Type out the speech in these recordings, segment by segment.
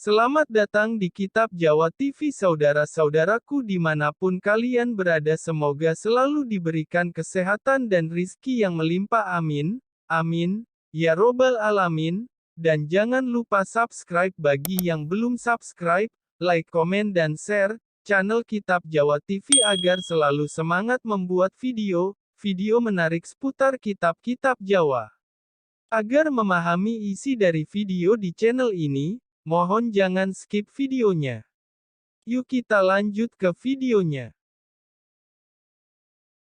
Selamat datang di Kitab Jawa TV saudara-saudaraku dimanapun kalian berada, semoga selalu diberikan kesehatan dan rizki yang melimpah, amin, amin, ya robbal alamin, dan jangan lupa subscribe bagi yang belum subscribe, like, komen dan share, channel Kitab Jawa TV agar selalu semangat membuat video menarik seputar kitab-kitab Jawa. Agar memahami isi dari video di channel ini, mohon jangan skip videonya. Yuk kita lanjut ke videonya.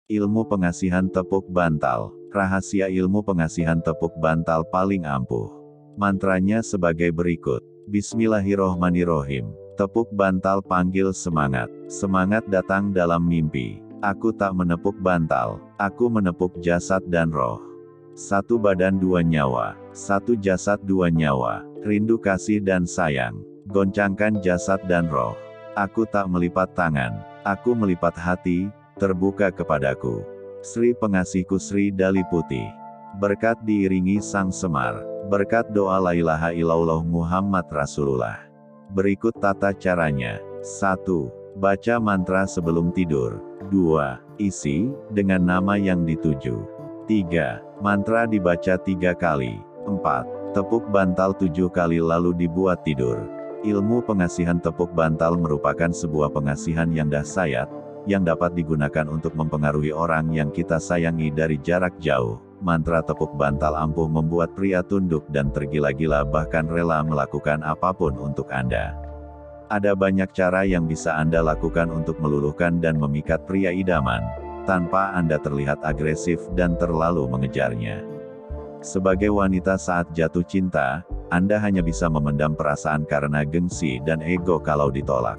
Ilmu pengasihan tepuk bantal. Rahasia ilmu pengasihan tepuk bantal paling ampuh. Mantranya sebagai berikut. Bismillahirrohmanirrohim. Tepuk bantal panggil semangat. Semangat datang dalam mimpi. Aku tak menepuk bantal. Aku menepuk jasad dan roh. Satu badan dua nyawa. Satu jasad dua nyawa. Rindu kasih dan sayang. Goncangkan jasad dan roh. Aku tak melipat tangan. Aku melipat hati, terbuka kepadaku. Sri Pengasihku Sri Dali Putih. Berkat diiringi Sang Semar. Berkat doa la ilaha illallah Muhammad Rasulullah. Berikut tata caranya. 1. Baca mantra sebelum tidur. 2. Isi, dengan nama yang dituju. 3. Mantra dibaca 3 kali. 4. Tepuk bantal 7 kali lalu dibuat tidur. Ilmu pengasihan tepuk bantal merupakan sebuah pengasihan yang dahsyat, yang dapat digunakan untuk mempengaruhi orang yang kita sayangi dari jarak jauh. Mantra tepuk bantal ampuh membuat pria tunduk dan tergila-gila, bahkan rela melakukan apapun untuk Anda. Ada banyak cara yang bisa Anda lakukan untuk meluluhkan dan memikat pria idaman, tanpa Anda terlihat agresif dan terlalu mengejarnya. Sebagai wanita saat jatuh cinta, Anda hanya bisa memendam perasaan karena gengsi dan ego kalau ditolak.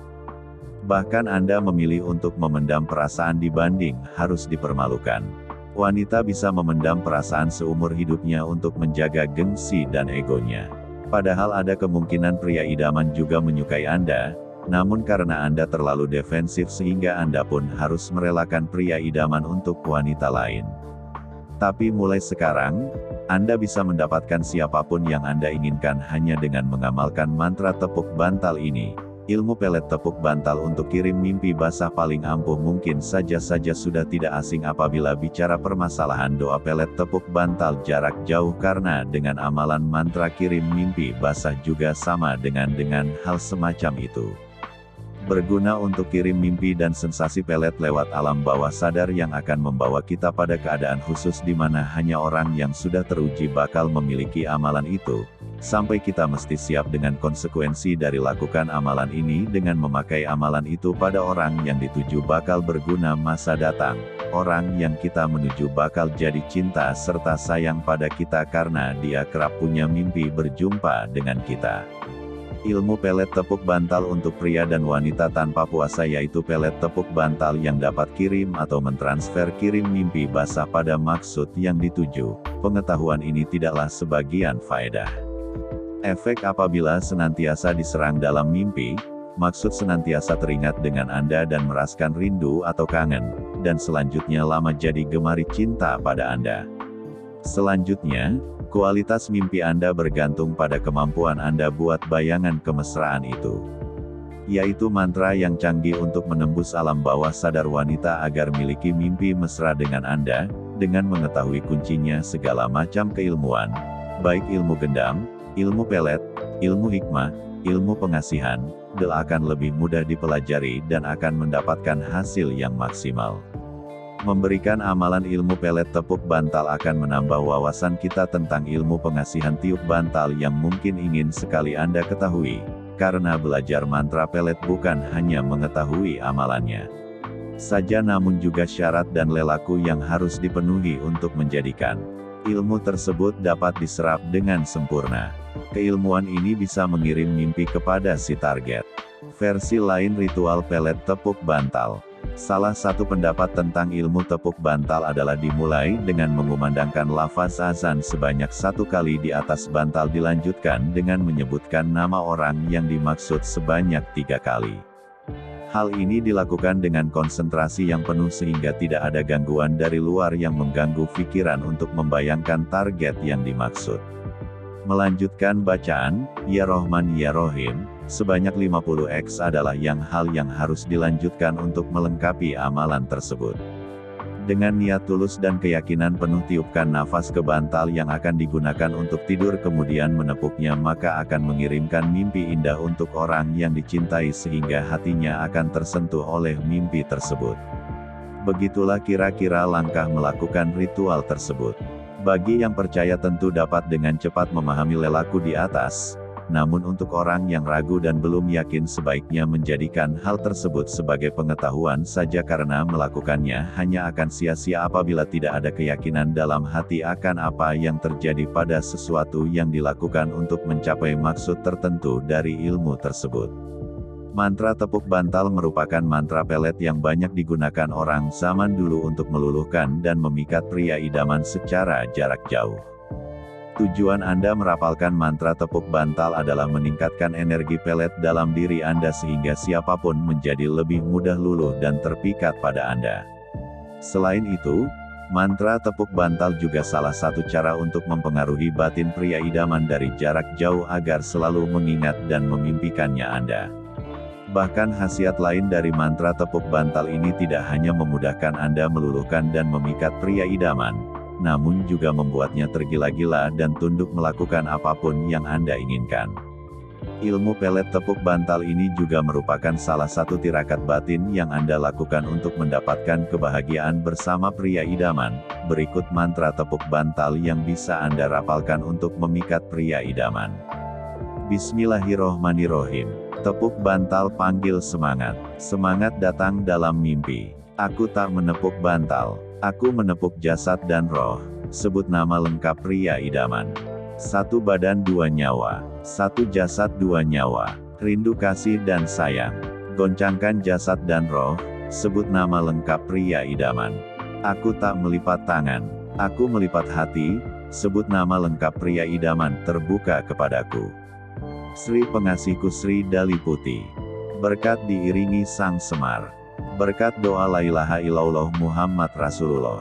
Bahkan Anda memilih untuk memendam perasaan dibanding harus dipermalukan. Wanita bisa memendam perasaan seumur hidupnya untuk menjaga gengsi dan egonya. Padahal ada kemungkinan pria idaman juga menyukai Anda, namun karena Anda terlalu defensif sehingga Anda pun harus merelakan pria idaman untuk wanita lain. Tapi mulai sekarang, Anda bisa mendapatkan siapapun yang Anda inginkan hanya dengan mengamalkan mantra tepuk bantal ini. Ilmu pelet tepuk bantal untuk kirim mimpi basah paling ampuh mungkin saja sudah tidak asing apabila bicara permasalahan doa pelet tepuk bantal jarak jauh, karena dengan amalan mantra kirim mimpi basah juga sama dengan hal semacam itu. Berguna untuk kirim mimpi dan sensasi pelet lewat alam bawah sadar yang akan membawa kita pada keadaan khusus di mana hanya orang yang sudah teruji bakal memiliki amalan itu. Sampai kita mesti siap dengan konsekuensi dari lakukan amalan ini. Dengan memakai amalan itu pada orang yang dituju bakal berguna masa datang. Orang yang kita menuju bakal jadi cinta serta sayang pada kita karena dia kerap punya mimpi berjumpa dengan kita. Ilmu pelet tepuk bantal untuk pria dan wanita tanpa puasa, yaitu pelet tepuk bantal yang dapat kirim atau mentransfer kirim mimpi basah pada maksud yang dituju. Pengetahuan ini tidaklah sebagian faedah. Efek apabila senantiasa diserang dalam mimpi, maksud senantiasa teringat dengan Anda dan merasakan rindu atau kangen, dan selanjutnya lama jadi gemari cinta pada Anda. Selanjutnya, kualitas mimpi Anda bergantung pada kemampuan Anda buat bayangan kemesraan itu. Yaitu mantra yang canggih untuk menembus alam bawah sadar wanita agar miliki mimpi mesra dengan Anda, dengan mengetahui kuncinya segala macam keilmuan, baik ilmu gendam, ilmu pelet, ilmu hikmah, ilmu pengasihan, akan lebih mudah dipelajari dan akan mendapatkan hasil yang maksimal. Memberikan amalan ilmu pelet tepuk bantal akan menambah wawasan kita tentang ilmu pengasihan tiup bantal yang mungkin ingin sekali Anda ketahui. Karena belajar mantra pelet bukan hanya mengetahui amalannya saja, namun juga syarat dan lelaku yang harus dipenuhi untuk menjadikan ilmu tersebut dapat diserap dengan sempurna. Keilmuan ini bisa mengirim mimpi kepada si target. Versi lain ritual pelet tepuk bantal. Salah satu pendapat tentang ilmu tepuk bantal adalah dimulai dengan mengumandangkan lafaz azan sebanyak 1 kali di atas bantal, dilanjutkan dengan menyebutkan nama orang yang dimaksud sebanyak 3 kali. Hal ini dilakukan dengan konsentrasi yang penuh sehingga tidak ada gangguan dari luar yang mengganggu pikiran untuk membayangkan target yang dimaksud. Melanjutkan bacaan, Ya Rohman Ya Rohim, sebanyak 50x adalah hal yang harus dilanjutkan untuk melengkapi amalan tersebut. Dengan niat tulus dan keyakinan penuh tiupkan nafas ke bantal yang akan digunakan untuk tidur kemudian menepuknya maka akan mengirimkan mimpi indah untuk orang yang dicintai sehingga hatinya akan tersentuh oleh mimpi tersebut. Begitulah kira-kira langkah melakukan ritual tersebut. Bagi yang percaya tentu dapat dengan cepat memahami lelaku di atas. Namun untuk orang yang ragu dan belum yakin sebaiknya menjadikan hal tersebut sebagai pengetahuan saja karena melakukannya hanya akan sia-sia apabila tidak ada keyakinan dalam hati akan apa yang terjadi pada sesuatu yang dilakukan untuk mencapai maksud tertentu dari ilmu tersebut. Mantra tepuk bantal merupakan mantra pelet yang banyak digunakan orang zaman dulu untuk meluluhkan dan memikat pria idaman secara jarak jauh. Tujuan Anda merapalkan mantra tepuk bantal adalah meningkatkan energi pelet dalam diri Anda sehingga siapapun menjadi lebih mudah luluh dan terpikat pada Anda. Selain itu, mantra tepuk bantal juga salah satu cara untuk mempengaruhi batin pria idaman dari jarak jauh agar selalu mengingat dan memimpikannya Anda. Bahkan khasiat lain dari mantra tepuk bantal ini tidak hanya memudahkan Anda meluluhkan dan memikat pria idaman, namun juga membuatnya tergila-gila dan tunduk melakukan apapun yang Anda inginkan. Ilmu pelet tepuk bantal ini juga merupakan salah satu tirakat batin yang Anda lakukan untuk mendapatkan kebahagiaan bersama pria idaman. Berikut mantra tepuk bantal yang bisa Anda rapalkan untuk memikat pria idaman. Bismillahirrohmanirrohim. Tepuk bantal panggil semangat. Semangat datang dalam mimpi. Aku tak menepuk bantal. Aku menepuk jasad dan roh. Sebut nama lengkap pria idaman. Satu badan dua nyawa. Satu jasad dua nyawa. Rindu kasih dan sayang. Goncangkan jasad dan roh. Sebut nama lengkap pria idaman. Aku tak melipat tangan. Aku melipat hati. Sebut nama lengkap pria idaman terbuka kepadaku. Sri pengasihku Sri Dali Putih. Berkat diiringi Sang Semar. Berkat doa la ilaha illallah Muhammad Rasulullah.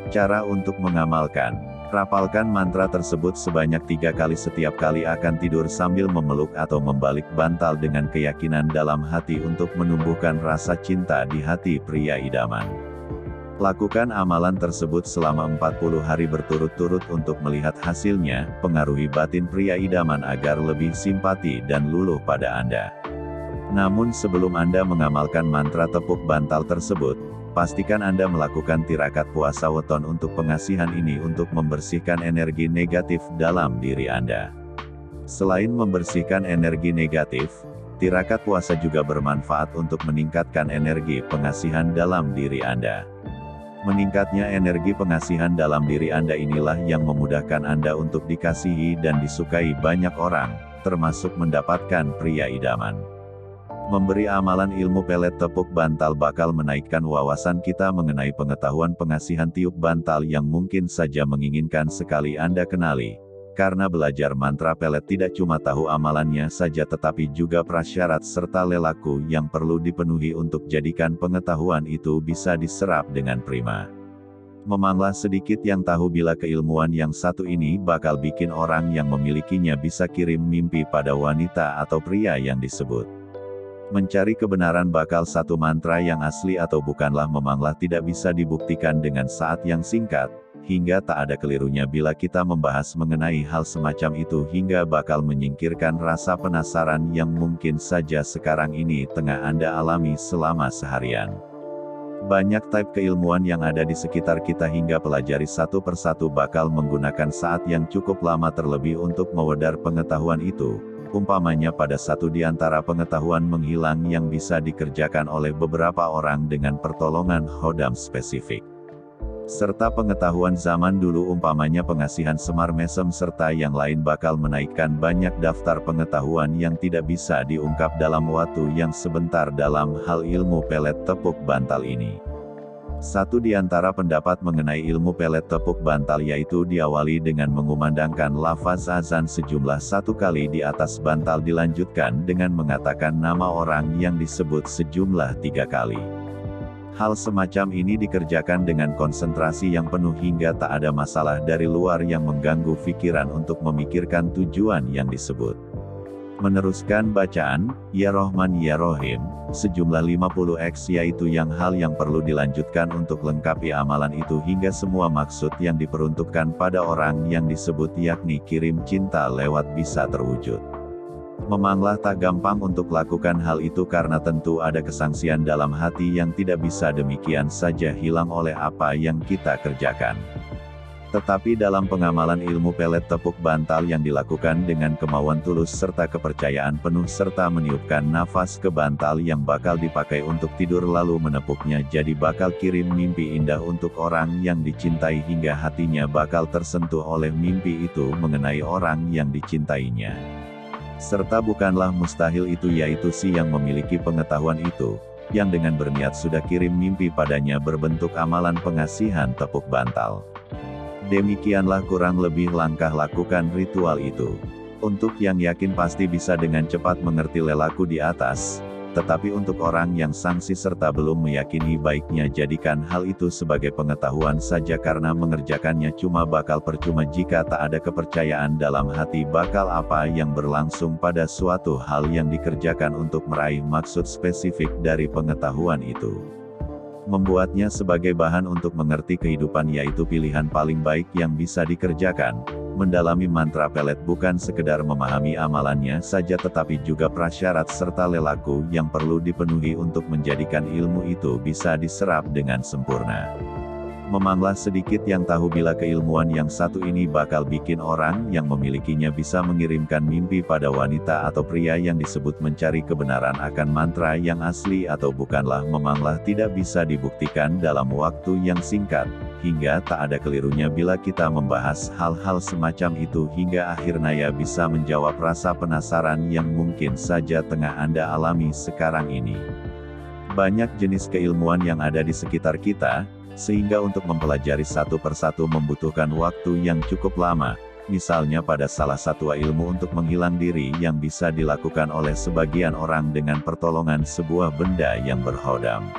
Cara untuk mengamalkan. Rapalkan mantra tersebut sebanyak 3 kali setiap kali akan tidur sambil memeluk atau membalik bantal dengan keyakinan dalam hati untuk menumbuhkan rasa cinta di hati pria idaman. Lakukan amalan tersebut selama 40 hari berturut-turut untuk melihat hasilnya, pengaruhi batin pria idaman agar lebih simpati dan luluh pada Anda. Namun sebelum Anda mengamalkan mantra tepuk bantal tersebut, pastikan Anda melakukan tirakat puasa weton untuk pengasihan ini untuk membersihkan energi negatif dalam diri Anda. Selain membersihkan energi negatif, tirakat puasa juga bermanfaat untuk meningkatkan energi pengasihan dalam diri Anda. Meningkatnya energi pengasihan dalam diri Anda inilah yang memudahkan Anda untuk dikasihi dan disukai banyak orang, termasuk mendapatkan pria idaman. Memberi amalan ilmu pelet tepuk bantal bakal menaikkan wawasan kita mengenai pengetahuan pengasihan tiup bantal yang mungkin saja menginginkan sekali Anda kenali. Karena belajar mantra pelet tidak cuma tahu amalannya saja tetapi juga prasyarat serta lelaku yang perlu dipenuhi untuk jadikan pengetahuan itu bisa diserap dengan prima. Memanglah sedikit yang tahu bila keilmuan yang satu ini bakal bikin orang yang memilikinya bisa kirim mimpi pada wanita atau pria yang disebut. Mencari kebenaran bakal satu mantra yang asli atau bukanlah memanglah tidak bisa dibuktikan dengan saat yang singkat, hingga tak ada kelirunya bila kita membahas mengenai hal semacam itu hingga bakal menyingkirkan rasa penasaran yang mungkin saja sekarang ini tengah Anda alami selama seharian. Banyak type keilmuan yang ada di sekitar kita hingga pelajari satu persatu bakal menggunakan saat yang cukup lama terlebih untuk mewedar pengetahuan itu. Umpamanya pada satu di antara pengetahuan menghilang yang bisa dikerjakan oleh beberapa orang dengan pertolongan khodam spesifik. Serta pengetahuan zaman dulu umpamanya pengasihan semar mesem serta yang lain bakal menaikkan banyak daftar pengetahuan yang tidak bisa diungkap dalam waktu yang sebentar dalam hal ilmu pelet tepuk bantal ini. Satu di antara pendapat mengenai ilmu pelet tepuk bantal yaitu diawali dengan mengumandangkan lafaz azan sejumlah 1 kali di atas bantal dilanjutkan dengan mengatakan nama orang yang disebut sejumlah 3 kali. Hal semacam ini dikerjakan dengan konsentrasi yang penuh hingga tak ada masalah dari luar yang mengganggu pikiran untuk memikirkan tujuan yang disebut. Meneruskan bacaan, Ya Rohman Ya Rohim, sejumlah 50x yaitu hal yang perlu dilanjutkan untuk lengkapi amalan itu hingga semua maksud yang diperuntukkan pada orang yang disebut yakni kirim cinta lewat bisa terwujud. Memanglah tak gampang untuk lakukan hal itu karena tentu ada kesangsian dalam hati yang tidak bisa demikian saja hilang oleh apa yang kita kerjakan. Tetapi dalam pengamalan ilmu pelet tepuk bantal yang dilakukan dengan kemauan tulus serta kepercayaan penuh serta meniupkan nafas ke bantal yang bakal dipakai untuk tidur lalu menepuknya jadi bakal kirim mimpi indah untuk orang yang dicintai hingga hatinya bakal tersentuh oleh mimpi itu mengenai orang yang dicintainya. Serta bukanlah mustahil itu yaitu si yang memiliki pengetahuan itu, yang dengan berniat sudah kirim mimpi padanya berbentuk amalan pengasihan tepuk bantal. Demikianlah kurang lebih langkah lakukan ritual itu. Untuk yang yakin pasti bisa dengan cepat mengerti lelaku di atas, tetapi untuk orang yang sangsi serta belum meyakini baiknya jadikan hal itu sebagai pengetahuan saja karena mengerjakannya cuma bakal percuma jika tak ada kepercayaan dalam hati bakal apa yang berlangsung pada suatu hal yang dikerjakan untuk meraih maksud spesifik dari pengetahuan itu. Membuatnya sebagai bahan untuk mengerti kehidupan yaitu pilihan paling baik yang bisa dikerjakan. Mendalami mantra pelet bukan sekedar memahami amalannya saja tetapi juga prasyarat serta lelaku yang perlu dipenuhi untuk menjadikan ilmu itu bisa diserap dengan sempurna. Memanglah sedikit yang tahu bila keilmuan yang satu ini bakal bikin orang yang memilikinya bisa mengirimkan mimpi pada wanita atau pria yang disebut mencari kebenaran akan mantra yang asli atau bukanlah memanglah tidak bisa dibuktikan dalam waktu yang singkat, hingga tak ada kelirunya bila kita membahas hal-hal semacam itu hingga akhirnya bisa menjawab rasa penasaran yang mungkin saja tengah Anda alami sekarang ini. Banyak jenis keilmuan yang ada di sekitar kita, sehingga untuk mempelajari satu persatu membutuhkan waktu yang cukup lama, misalnya pada salah satu ilmu untuk menghilang diri yang bisa dilakukan oleh sebagian orang dengan pertolongan sebuah benda yang berhodam.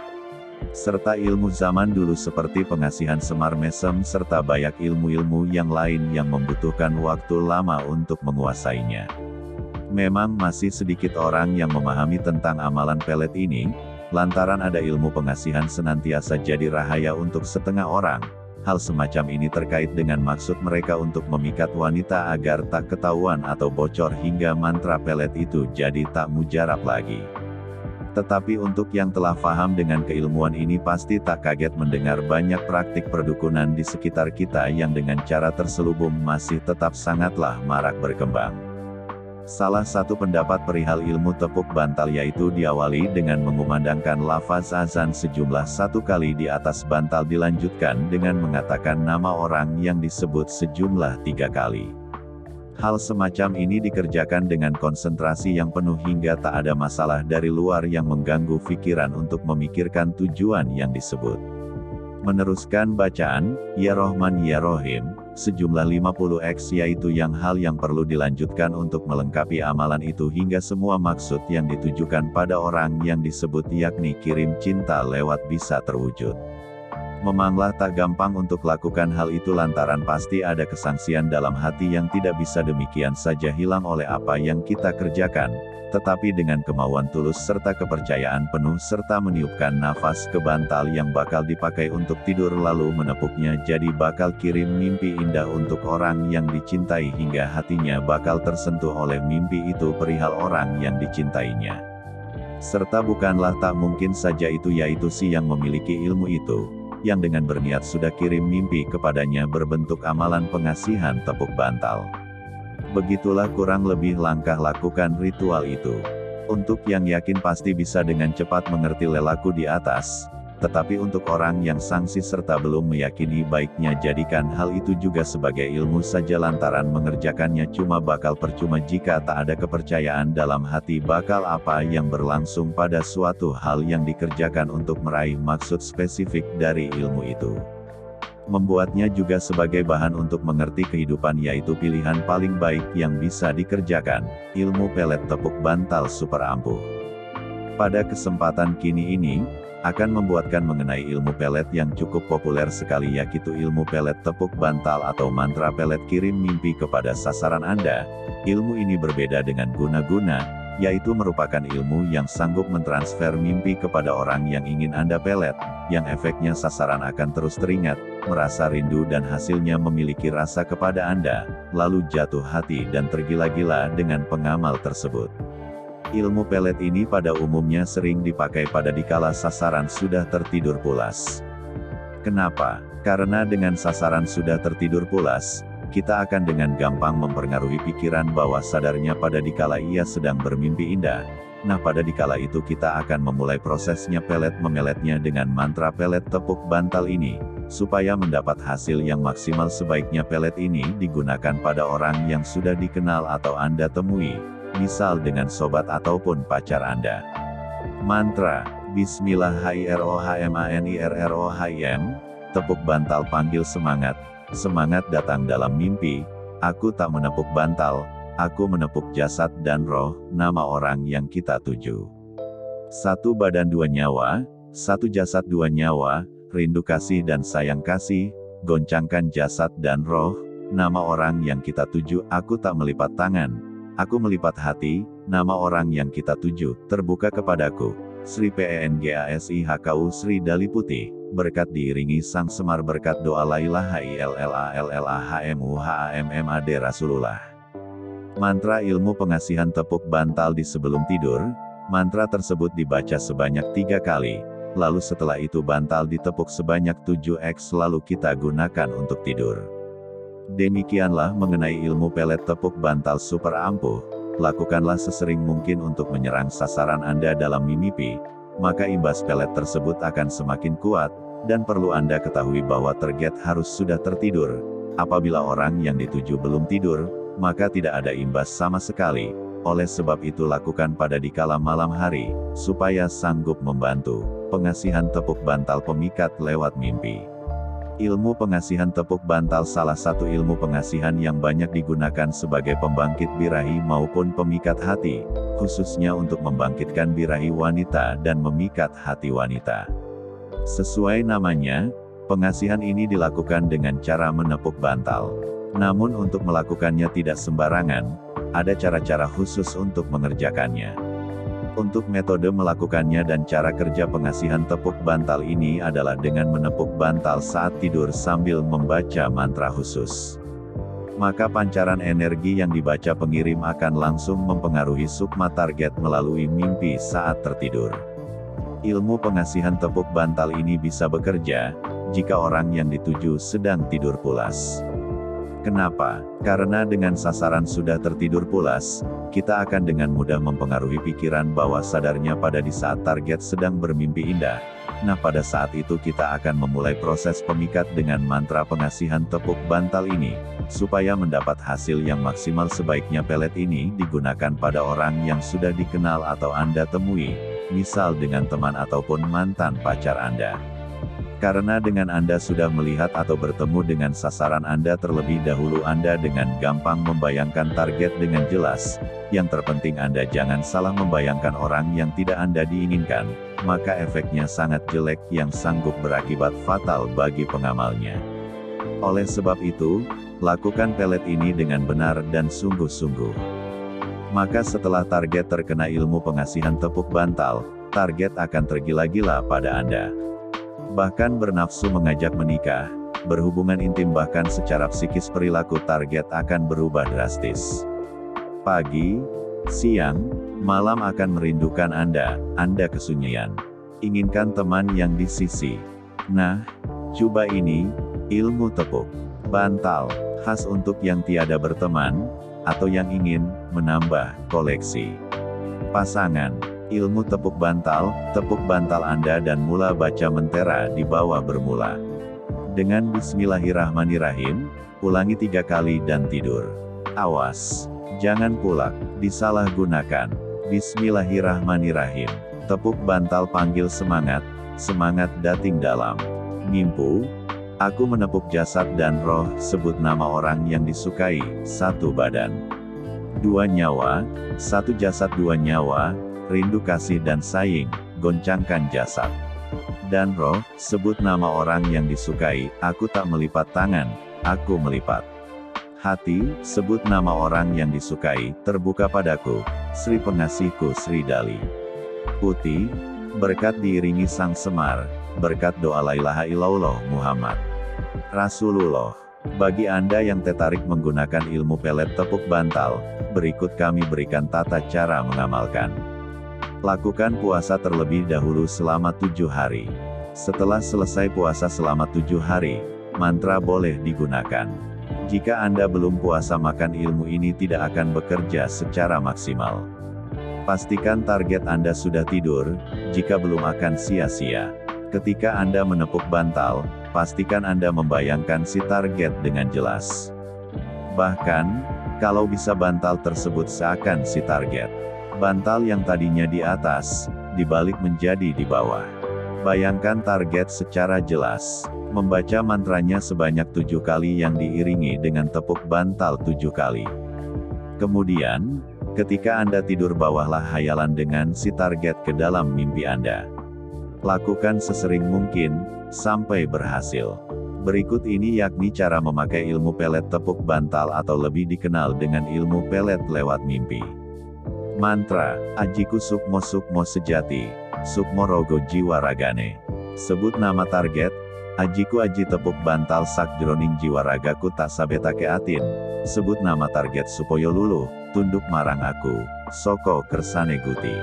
Serta ilmu zaman dulu seperti pengasihan semar mesem serta banyak ilmu-ilmu yang lain yang membutuhkan waktu lama untuk menguasainya. Memang masih sedikit orang yang memahami tentang amalan pelet ini, lantaran ada ilmu pengasihan senantiasa jadi rahaya untuk setengah orang. Hal semacam ini terkait dengan maksud mereka untuk memikat wanita agar tak ketahuan atau bocor hingga mantra pelet itu jadi tak mujarab lagi. Tetapi untuk yang telah paham dengan keilmuan ini pasti tak kaget mendengar banyak praktik perdukunan di sekitar kita yang dengan cara terselubung masih tetap sangatlah marak berkembang. Salah satu pendapat perihal ilmu tepuk bantal yaitu diawali dengan mengumandangkan lafaz azan sejumlah 1 kali di atas bantal dilanjutkan dengan mengatakan nama orang yang disebut sejumlah 3 kali. Hal semacam ini dikerjakan dengan konsentrasi yang penuh hingga tak ada masalah dari luar yang mengganggu pikiran untuk memikirkan tujuan yang disebut. Meneruskan bacaan, Ya Rohman Ya Rohim, sejumlah 50x yaitu hal yang perlu dilanjutkan untuk melengkapi amalan itu hingga semua maksud yang ditujukan pada orang yang disebut yakni kirim cinta lewat bisa terwujud. Memanglah tak gampang untuk lakukan hal itu lantaran pasti ada kesangsian dalam hati yang tidak bisa demikian saja hilang oleh apa yang kita kerjakan, tetapi dengan kemauan tulus serta kepercayaan penuh serta meniupkan nafas ke bantal yang bakal dipakai untuk tidur lalu menepuknya jadi bakal kirim mimpi indah untuk orang yang dicintai hingga hatinya bakal tersentuh oleh mimpi itu perihal orang yang dicintainya. Serta bukanlah tak mungkin saja itu yaitu si yang memiliki ilmu itu, yang dengan berniat sudah kirim mimpi kepadanya berbentuk amalan pengasihan tepuk bantal. Begitulah kurang lebih langkah lakukan ritual itu. Untuk yang yakin pasti bisa dengan cepat mengerti lelaku di atas, tetapi untuk orang yang sangsi serta belum meyakini baiknya jadikan hal itu juga sebagai ilmu saja lantaran mengerjakannya cuma bakal percuma jika tak ada kepercayaan dalam hati bakal apa yang berlangsung pada suatu hal yang dikerjakan untuk meraih maksud spesifik dari ilmu itu. Membuatnya juga sebagai bahan untuk mengerti kehidupan yaitu pilihan paling baik yang bisa dikerjakan, ilmu pelet tepuk bantal super ampuh. Pada kesempatan kini ini, akan membuatkan mengenai ilmu pelet yang cukup populer sekali, yaitu ilmu pelet tepuk bantal atau mantra pelet kirim mimpi kepada sasaran Anda. Ilmu ini berbeda dengan guna-guna, yaitu merupakan ilmu yang sanggup mentransfer mimpi kepada orang yang ingin Anda pelet, yang efeknya sasaran akan terus teringat, merasa rindu dan hasilnya memiliki rasa kepada Anda, lalu jatuh hati dan tergila-gila dengan pengamal tersebut. Ilmu pelet ini pada umumnya sering dipakai pada dikala sasaran sudah tertidur pulas. Kenapa? Karena dengan sasaran sudah tertidur pulas, kita akan dengan gampang mempengaruhi pikiran bawah sadarnya pada dikala ia sedang bermimpi indah. Nah, pada dikala itu kita akan memulai prosesnya pelet memeletnya dengan mantra pelet tepuk bantal ini, supaya mendapat hasil yang maksimal. Sebaiknya pelet ini digunakan pada orang yang sudah dikenal atau Anda temui, misal dengan sobat ataupun pacar Anda. Mantra, Bismillahirrohmanirrohim, tepuk bantal panggil semangat, semangat datang dalam mimpi, aku tak menepuk bantal, aku menepuk jasad dan roh, nama orang yang kita tuju. Satu badan dua nyawa, satu jasad dua nyawa, rindu kasih dan sayang kasih, goncangkan jasad dan roh, nama orang yang kita tuju, aku tak melipat tangan, aku melipat hati, nama orang yang kita tuju, terbuka kepadaku. Sri PENGASIHKU Sri Dali Putih, berkat diiringi Sang Semar berkat doa la ilaha illallah Muhammad Rasulullah. Mantra ilmu pengasihan tepuk bantal di sebelum tidur, mantra tersebut dibaca sebanyak 3 kali, lalu setelah itu bantal ditepuk sebanyak 7x lalu kita gunakan untuk tidur. Demikianlah mengenai ilmu pelet tepuk bantal super ampuh. Lakukanlah sesering mungkin untuk menyerang sasaran Anda dalam mimpi, maka imbas pelet tersebut akan semakin kuat, dan perlu Anda ketahui bahwa target harus sudah tertidur. Apabila orang yang dituju belum tidur, maka tidak ada imbas sama sekali. Oleh sebab itu lakukan pada dikala malam hari, supaya sanggup membantu pengasihan tepuk bantal pemikat lewat mimpi. Ilmu pengasihan tepuk bantal salah satu ilmu pengasihan yang banyak digunakan sebagai pembangkit birahi maupun pemikat hati, khususnya untuk membangkitkan birahi wanita dan memikat hati wanita. Sesuai namanya, pengasihan ini dilakukan dengan cara menepuk bantal. Namun untuk melakukannya tidak sembarangan, ada cara-cara khusus untuk mengerjakannya. Untuk metode melakukannya dan cara kerja pengasihan tepuk bantal ini adalah dengan menepuk bantal saat tidur sambil membaca mantra khusus. Maka pancaran energi yang dibaca pengirim akan langsung mempengaruhi sukma target melalui mimpi saat tertidur. Ilmu pengasihan tepuk bantal ini bisa bekerja, jika orang yang dituju sedang tidur pulas. Kenapa? Karena dengan sasaran sudah tertidur pulas, kita akan dengan mudah mempengaruhi pikiran bawah sadarnya pada di saat target sedang bermimpi indah. Nah, pada saat itu kita akan memulai proses pemikat dengan mantra pengasihan tepuk bantal ini, supaya mendapat hasil yang maksimal. Sebaiknya pelet ini digunakan pada orang yang sudah dikenal atau Anda temui, misal dengan teman ataupun mantan pacar Anda. Karena dengan Anda sudah melihat atau bertemu dengan sasaran Anda terlebih dahulu, Anda dengan gampang membayangkan target dengan jelas. Yang terpenting Anda jangan salah membayangkan orang yang tidak Anda diinginkan, maka efeknya sangat jelek yang sanggup berakibat fatal bagi pengamalnya. Oleh sebab itu, lakukan pelet ini dengan benar dan sungguh-sungguh. Maka setelah target terkena ilmu pengasihan tepuk bantal, target akan tergila-gila pada Anda. Bahkan bernafsu mengajak menikah, berhubungan intim bahkan secara psikis perilaku target akan berubah drastis. Pagi, siang, malam akan merindukan Anda kesunyian. Inginkan teman yang di sisi. Nah, coba ini, ilmu tepuk bantal, khas untuk yang tiada berteman, atau yang ingin menambah koleksi pasangan. Ilmu tepuk bantal Anda dan mula baca mentera di bawah bermula. Dengan Bismillahirrahmanirrahim, ulangi 3 kali dan tidur. Awas, jangan pulak, disalahgunakan. Bismillahirrahmanirrahim. Tepuk bantal panggil semangat, semangat dating dalam. Mimpu, aku menepuk jasad dan roh, sebut nama orang yang disukai, 1 badan. 2 nyawa, 1 jasad 2 nyawa, rindu kasih dan sayang, goncangkan jasad. Dan roh, sebut nama orang yang disukai, aku tak melipat tangan, aku melipat. Hati, sebut nama orang yang disukai, terbuka padaku, Sri pengasihku Sri Dali. Putih, berkat diiringi Sang Semar, berkat doa la ilaha illallah Muhammad Rasulullah. Bagi Anda yang tertarik menggunakan ilmu pelet tepuk bantal, berikut kami berikan tata cara mengamalkan. Lakukan puasa terlebih dahulu selama 7 hari. Setelah selesai puasa selama 7 hari, mantra boleh digunakan. Jika Anda belum puasa maka ilmu ini tidak akan bekerja secara maksimal. Pastikan target Anda sudah tidur, jika belum akan sia-sia. Ketika Anda menepuk bantal, pastikan Anda membayangkan si target dengan jelas. Bahkan, kalau bisa bantal tersebut seakan si target. Bantal yang tadinya di atas, dibalik menjadi di bawah. Bayangkan target secara jelas. Membaca mantranya sebanyak 7 kali yang diiringi dengan tepuk bantal 7 kali. Kemudian, ketika Anda tidur bawahlah hayalan dengan si target ke dalam mimpi Anda. Lakukan sesering mungkin, sampai berhasil. Berikut ini yakni cara memakai ilmu pelet tepuk bantal atau lebih dikenal dengan ilmu pelet lewat mimpi. Mantra, Ajiku Sukmo Sukmo Sejati, Sukmo Rogo Jiwa Ragane. Sebut nama target, Ajiku aji tepuk bantal sak jroning jiwa ragaku tak sabetake atin. Sebut nama target supaya luluh, tunduk marang aku, soko kersane guti.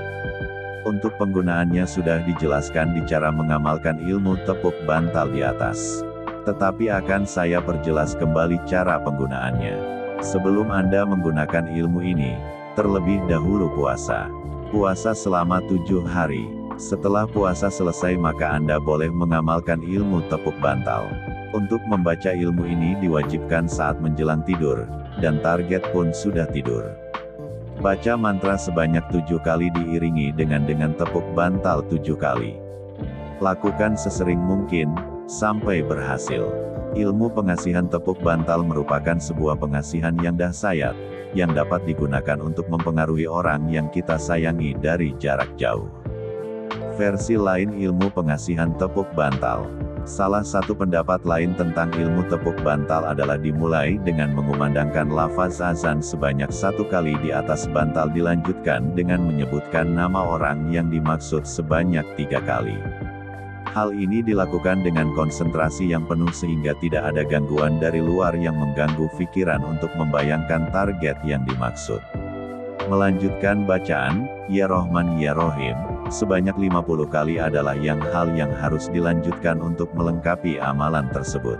Untuk penggunaannya sudah dijelaskan di cara mengamalkan ilmu tepuk bantal di atas. Tetapi akan saya perjelas kembali cara penggunaannya. Sebelum Anda menggunakan ilmu ini, terlebih dahulu puasa. Puasa selama 7 hari. Setelah puasa selesai maka Anda boleh mengamalkan ilmu tepuk bantal. Untuk membaca ilmu ini diwajibkan saat menjelang tidur, dan target pun sudah tidur. Baca mantra sebanyak 7 kali diiringi dengan tepuk bantal 7 kali. Lakukan sesering mungkin, sampai berhasil. Ilmu pengasihan tepuk bantal merupakan sebuah pengasihan yang dahsyat, yang dapat digunakan untuk mempengaruhi orang yang kita sayangi dari jarak jauh. Versi lain ilmu pengasihan tepuk bantal. Salah satu pendapat lain tentang ilmu tepuk bantal adalah dimulai dengan mengumandangkan lafaz azan sebanyak 1 kali di atas bantal dilanjutkan dengan menyebutkan nama orang yang dimaksud sebanyak 3 kali. Hal ini dilakukan dengan konsentrasi yang penuh sehingga tidak ada gangguan dari luar yang mengganggu pikiran untuk membayangkan target yang dimaksud. Melanjutkan bacaan, Ya Rohman Ya Rohim, sebanyak 50 kali adalah hal yang harus dilanjutkan untuk melengkapi amalan tersebut.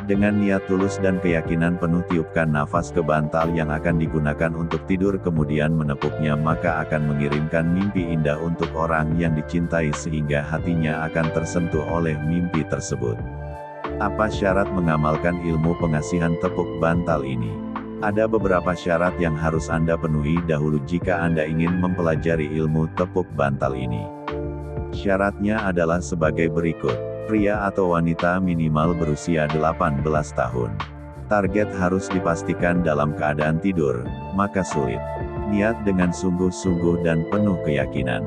Dengan niat tulus dan keyakinan penuh tiupkan nafas ke bantal yang akan digunakan untuk tidur kemudian menepuknya maka akan mengirimkan mimpi indah untuk orang yang dicintai sehingga hatinya akan tersentuh oleh mimpi tersebut. Apa syarat mengamalkan ilmu pengasihan tepuk bantal ini? Ada beberapa syarat yang harus Anda penuhi dahulu jika Anda ingin mempelajari ilmu tepuk bantal ini. Syaratnya adalah sebagai berikut. Pria atau wanita minimal berusia 18 tahun. Target harus dipastikan dalam keadaan tidur, maka sulit. Niat dengan sungguh-sungguh dan penuh keyakinan.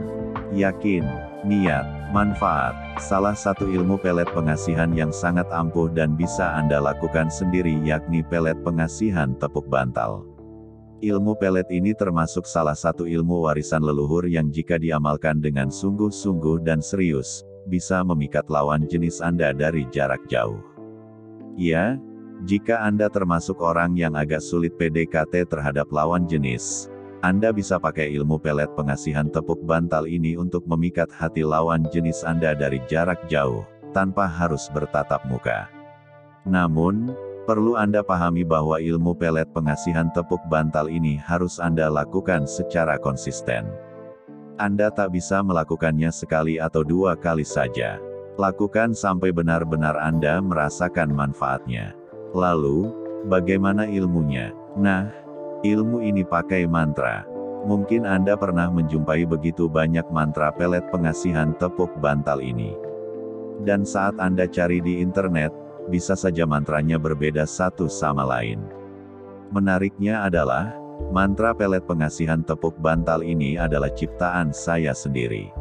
Yakin, niat, manfaat. Salah satu ilmu pelet pengasihan yang sangat ampuh dan bisa Anda lakukan sendiri yakni pelet pengasihan tepuk bantal. Ilmu pelet ini termasuk salah satu ilmu warisan leluhur yang jika diamalkan dengan sungguh-sungguh dan serius, bisa memikat lawan jenis Anda dari jarak jauh. Ya, jika Anda termasuk orang yang agak sulit PDKT terhadap lawan jenis, Anda bisa pakai ilmu pelet pengasihan tepuk bantal ini untuk memikat hati lawan jenis Anda dari jarak jauh, tanpa harus bertatap muka. Namun, perlu Anda pahami bahwa ilmu pelet pengasihan tepuk bantal ini harus Anda lakukan secara konsisten. Anda tak bisa melakukannya sekali atau 2 kali saja. Lakukan sampai benar-benar Anda merasakan manfaatnya. Lalu, bagaimana ilmunya? Nah, ilmu ini pakai mantra. Mungkin Anda pernah menjumpai begitu banyak mantra pelet pengasihan tepuk bantal ini. Dan saat Anda cari di internet, bisa saja mantranya berbeda satu sama lain. Menariknya adalah, mantra pelet pengasihan tepuk bantal ini adalah ciptaan saya sendiri.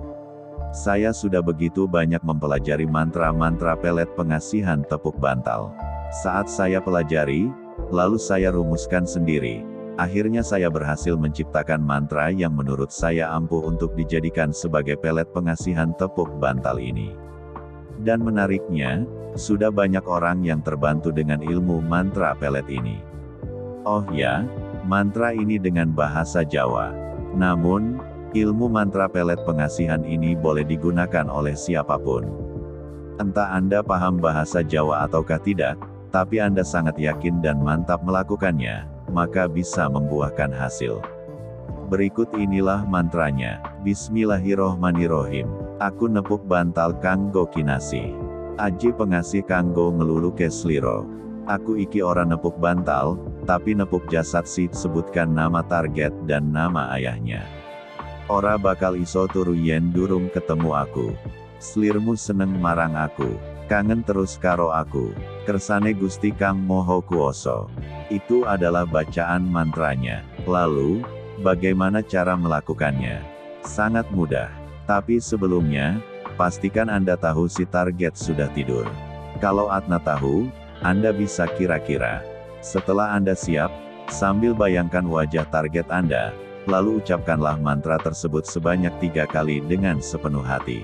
Saya sudah begitu banyak mempelajari mantra-mantra pelet pengasihan tepuk bantal. Saat saya pelajari, lalu saya rumuskan sendiri. Akhirnya saya berhasil menciptakan mantra yang menurut saya ampuh untuk dijadikan sebagai pelet pengasihan tepuk bantal ini. Dan menariknya, sudah banyak orang yang terbantu dengan ilmu mantra pelet ini. Oh ya, mantra ini dengan bahasa Jawa. Namun, ilmu mantra pelet pengasihan ini boleh digunakan oleh siapapun. Entah Anda paham bahasa Jawa ataukah tidak, tapi Anda sangat yakin dan mantap melakukannya, maka bisa membuahkan hasil. Berikut inilah mantranya. Bismillahirrohmanirrohim. Aku nepuk bantal kanggo kinasi. Aji pengasih kanggo ngelulu kesliro. Aku iki ora nepuk bantal, tapi nepuk jasad si, sebutkan nama target dan nama ayahnya. Ora bakal iso turu yen durung ketemu aku. Slirmu seneng marang aku, kangen terus karo aku, kersane Gusti Kang Moho Kuoso. Itu adalah bacaan mantranya. Lalu, bagaimana cara melakukannya? Sangat mudah. Tapi sebelumnya, pastikan Anda tahu si target sudah tidur. Kalau Anda tahu, Anda bisa kira-kira. Setelah Anda siap, sambil bayangkan wajah target Anda, lalu ucapkanlah mantra tersebut sebanyak 3 kali dengan sepenuh hati.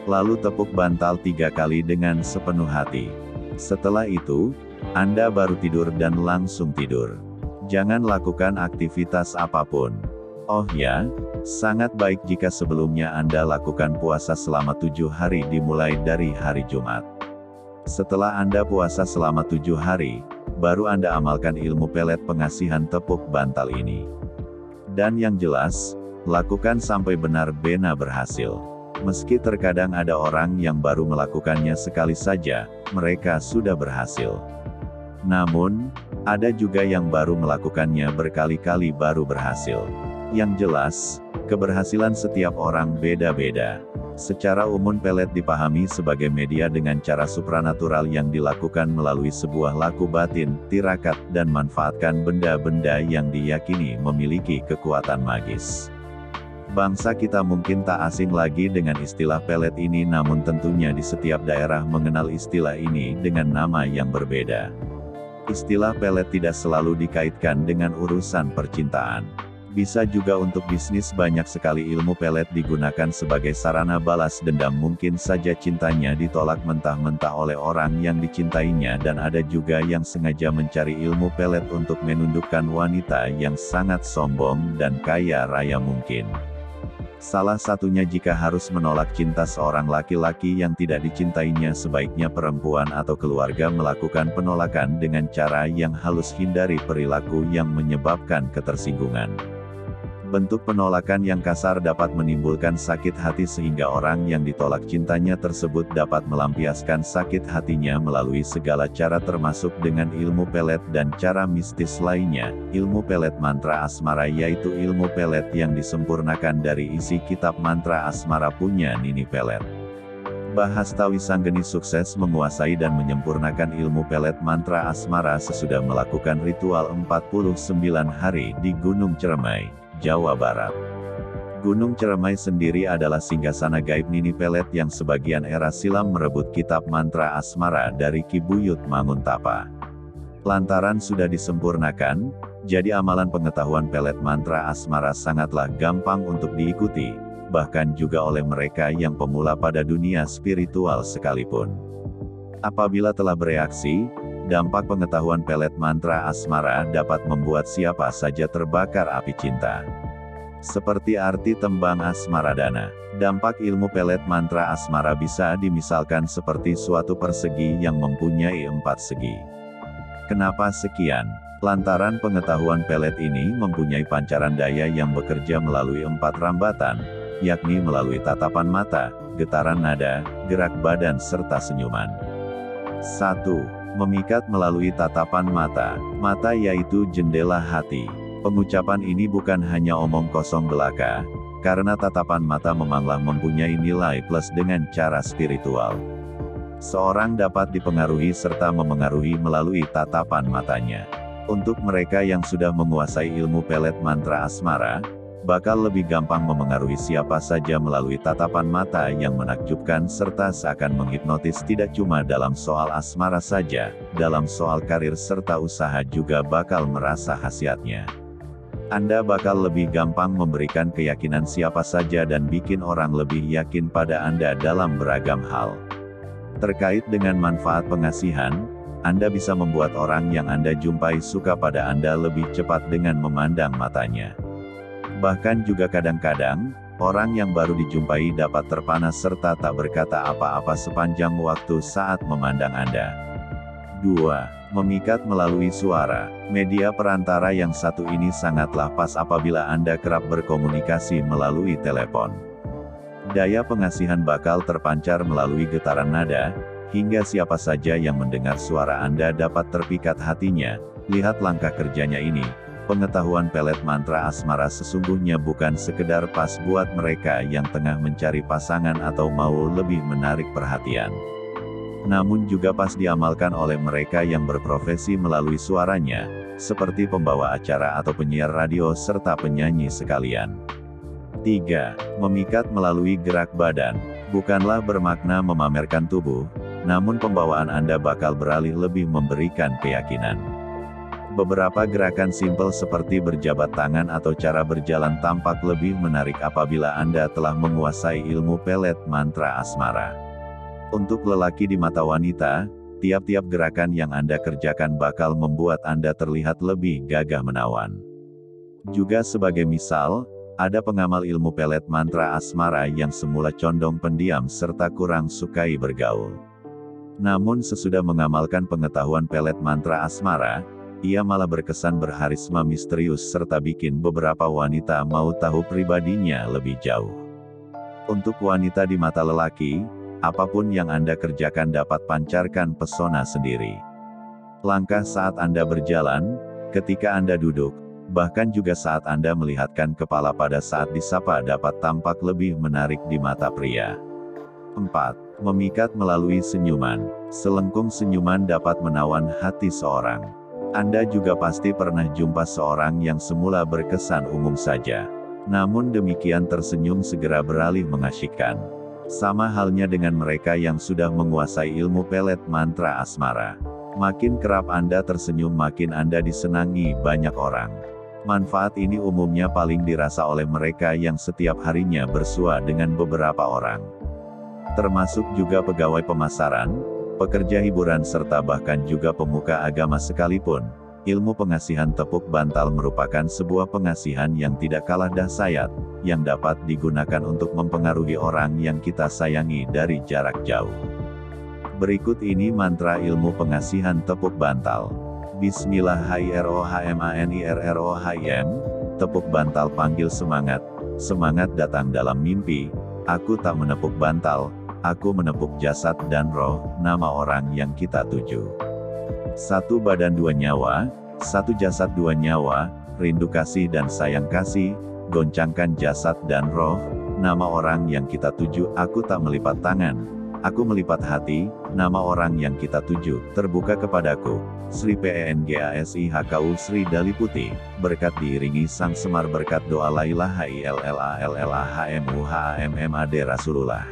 Lalu tepuk bantal 3 kali dengan sepenuh hati. Setelah itu, Anda baru tidur dan langsung tidur. Jangan lakukan aktivitas apapun. Oh ya, sangat baik jika sebelumnya Anda lakukan puasa selama 7 hari dimulai dari hari Jumat. Setelah Anda puasa selama 7 hari, baru Anda amalkan ilmu pelet pengasihan tepuk bantal ini. Dan yang jelas, lakukan sampai benar-benar berhasil. Meski terkadang ada orang yang baru melakukannya sekali saja, mereka sudah berhasil. Namun, ada juga yang baru melakukannya berkali-kali baru berhasil. Yang jelas, keberhasilan setiap orang beda-beda. Secara umum pelet dipahami sebagai media dengan cara supranatural yang dilakukan melalui sebuah laku batin, tirakat, dan manfaatkan benda-benda yang diyakini memiliki kekuatan magis. Bangsa kita mungkin tak asing lagi dengan istilah pelet ini, namun tentunya di setiap daerah mengenal istilah ini dengan nama yang berbeda. Istilah pelet tidak selalu dikaitkan dengan urusan percintaan. Bisa juga untuk bisnis. Banyak sekali ilmu pelet digunakan sebagai sarana balas dendam. Mungkin saja cintanya ditolak mentah-mentah oleh orang yang dicintainya, dan ada juga yang sengaja mencari ilmu pelet untuk menundukkan wanita yang sangat sombong dan kaya raya mungkin. Salah satunya jika harus menolak cinta seorang laki-laki yang tidak dicintainya, sebaiknya perempuan atau keluarga melakukan penolakan dengan cara yang halus, hindari perilaku yang menyebabkan ketersinggungan. Bentuk penolakan yang kasar dapat menimbulkan sakit hati sehingga orang yang ditolak cintanya tersebut dapat melampiaskan sakit hatinya melalui segala cara termasuk dengan ilmu pelet dan cara mistis lainnya. Ilmu pelet mantra asmara yaitu ilmu pelet yang disempurnakan dari isi kitab mantra asmara punya Nini Pelet. Bahastawi Sanggeni sukses menguasai dan menyempurnakan ilmu pelet mantra asmara sesudah melakukan ritual 49 hari di Gunung Ceremai, Jawa Barat. Gunung Ceremai sendiri adalah singgasana gaib Nini Pelet yang sebagian era silam merebut kitab mantra asmara dari Ki Buyut Manguntapa. Lantaran sudah disempurnakan, jadi amalan pengetahuan pelet mantra asmara sangatlah gampang untuk diikuti, bahkan juga oleh mereka yang pemula pada dunia spiritual sekalipun. Apabila telah bereaksi, dampak pengetahuan pelet mantra asmara dapat membuat siapa saja terbakar api cinta. Seperti arti tembang Asmaradana, dampak ilmu pelet mantra asmara bisa dimisalkan seperti suatu persegi yang mempunyai 4 segi. Kenapa sekian? Lantaran pengetahuan pelet ini mempunyai pancaran daya yang bekerja melalui 4 rambatan, yakni melalui tatapan mata, getaran nada, gerak badan serta senyuman. 1. Memikat melalui tatapan mata. Mata yaitu jendela hati. Pengucapan ini bukan hanya omong kosong belaka, karena tatapan mata memanglah mempunyai nilai plus dengan cara spiritual. Seorang dapat dipengaruhi serta memengaruhi melalui tatapan matanya. Untuk mereka yang sudah menguasai ilmu pelet mantra asmara, bakal lebih gampang memengaruhi siapa saja melalui tatapan mata yang menakjubkan serta seakan menghipnotis tidak cuma dalam soal asmara saja, dalam soal karir serta usaha juga bakal merasa khasiatnya. Anda bakal lebih gampang memberikan keyakinan siapa saja dan bikin orang lebih yakin pada Anda dalam beragam hal. Terkait dengan manfaat pengasihan, Anda bisa membuat orang yang Anda jumpai suka pada Anda lebih cepat dengan memandang matanya. Bahkan juga kadang-kadang, orang yang baru dijumpai dapat terpana serta tak berkata apa-apa sepanjang waktu saat memandang Anda. 2. Memikat melalui suara. Media perantara yang satu ini sangatlah pas apabila Anda kerap berkomunikasi melalui telepon. Daya pengasihan bakal terpancar melalui getaran nada, hingga siapa saja yang mendengar suara Anda dapat terpikat hatinya. Lihat langkah kerjanya ini. Pengetahuan pelet mantra asmara sesungguhnya bukan sekedar pas buat mereka yang tengah mencari pasangan atau mau lebih menarik perhatian. Namun juga pas diamalkan oleh mereka yang berprofesi melalui suaranya, seperti pembawa acara atau penyiar radio serta penyanyi sekalian. 3. Memikat melalui gerak badan. Bukanlah bermakna memamerkan tubuh, namun pembawaan Anda bakal beralih lebih memberikan keyakinan. Beberapa gerakan simpel seperti berjabat tangan atau cara berjalan tampak lebih menarik apabila Anda telah menguasai ilmu pelet mantra asmara. Untuk lelaki di mata wanita, tiap-tiap gerakan yang Anda kerjakan bakal membuat Anda terlihat lebih gagah menawan. Juga sebagai misal, ada pengamal ilmu pelet mantra asmara yang semula condong pendiam serta kurang sukai bergaul. Namun sesudah mengamalkan pengetahuan pelet mantra asmara, ia malah berkesan berharisma misterius serta bikin beberapa wanita mau tahu pribadinya lebih jauh. Untuk wanita di mata lelaki, apapun yang Anda kerjakan dapat pancarkan pesona sendiri. Langkah saat Anda berjalan, ketika Anda duduk, bahkan juga saat Anda melihatkan kepala pada saat disapa dapat tampak lebih menarik di mata pria. 4. Memikat melalui senyuman. Selengkung senyuman dapat menawan hati seorang. Anda juga pasti pernah jumpa seorang yang semula berkesan umum saja. Namun demikian tersenyum segera beralih mengasyikkan. Sama halnya dengan mereka yang sudah menguasai ilmu pelet mantra asmara. Makin kerap Anda tersenyum makin Anda disenangi banyak orang. Manfaat ini umumnya paling dirasa oleh mereka yang setiap harinya bersua dengan beberapa orang. Termasuk juga pegawai pemasaran, pekerja hiburan serta bahkan juga pemuka agama sekalipun. Ilmu pengasihan tepuk bantal merupakan sebuah pengasihan yang tidak kalah dahsyat, yang dapat digunakan untuk mempengaruhi orang yang kita sayangi dari jarak jauh. Berikut ini mantra ilmu pengasihan tepuk bantal. Bismillahirrohmanirrohim. Tepuk bantal panggil semangat. Semangat datang dalam mimpi. Aku tak menepuk bantal, aku menepuk jasad dan roh, nama orang yang kita tuju. Satu badan dua nyawa, satu jasad dua nyawa, rindu kasih dan sayang kasih, goncangkan jasad dan roh, nama orang yang kita tuju. Aku tak melipat tangan, aku melipat hati, nama orang yang kita tuju, terbuka kepadaku. Sri PENGASIHKU Sri Daliputi, berkat diiringi Sang Semar berkat doa la ilaha illallah Muhammad Rasulullah.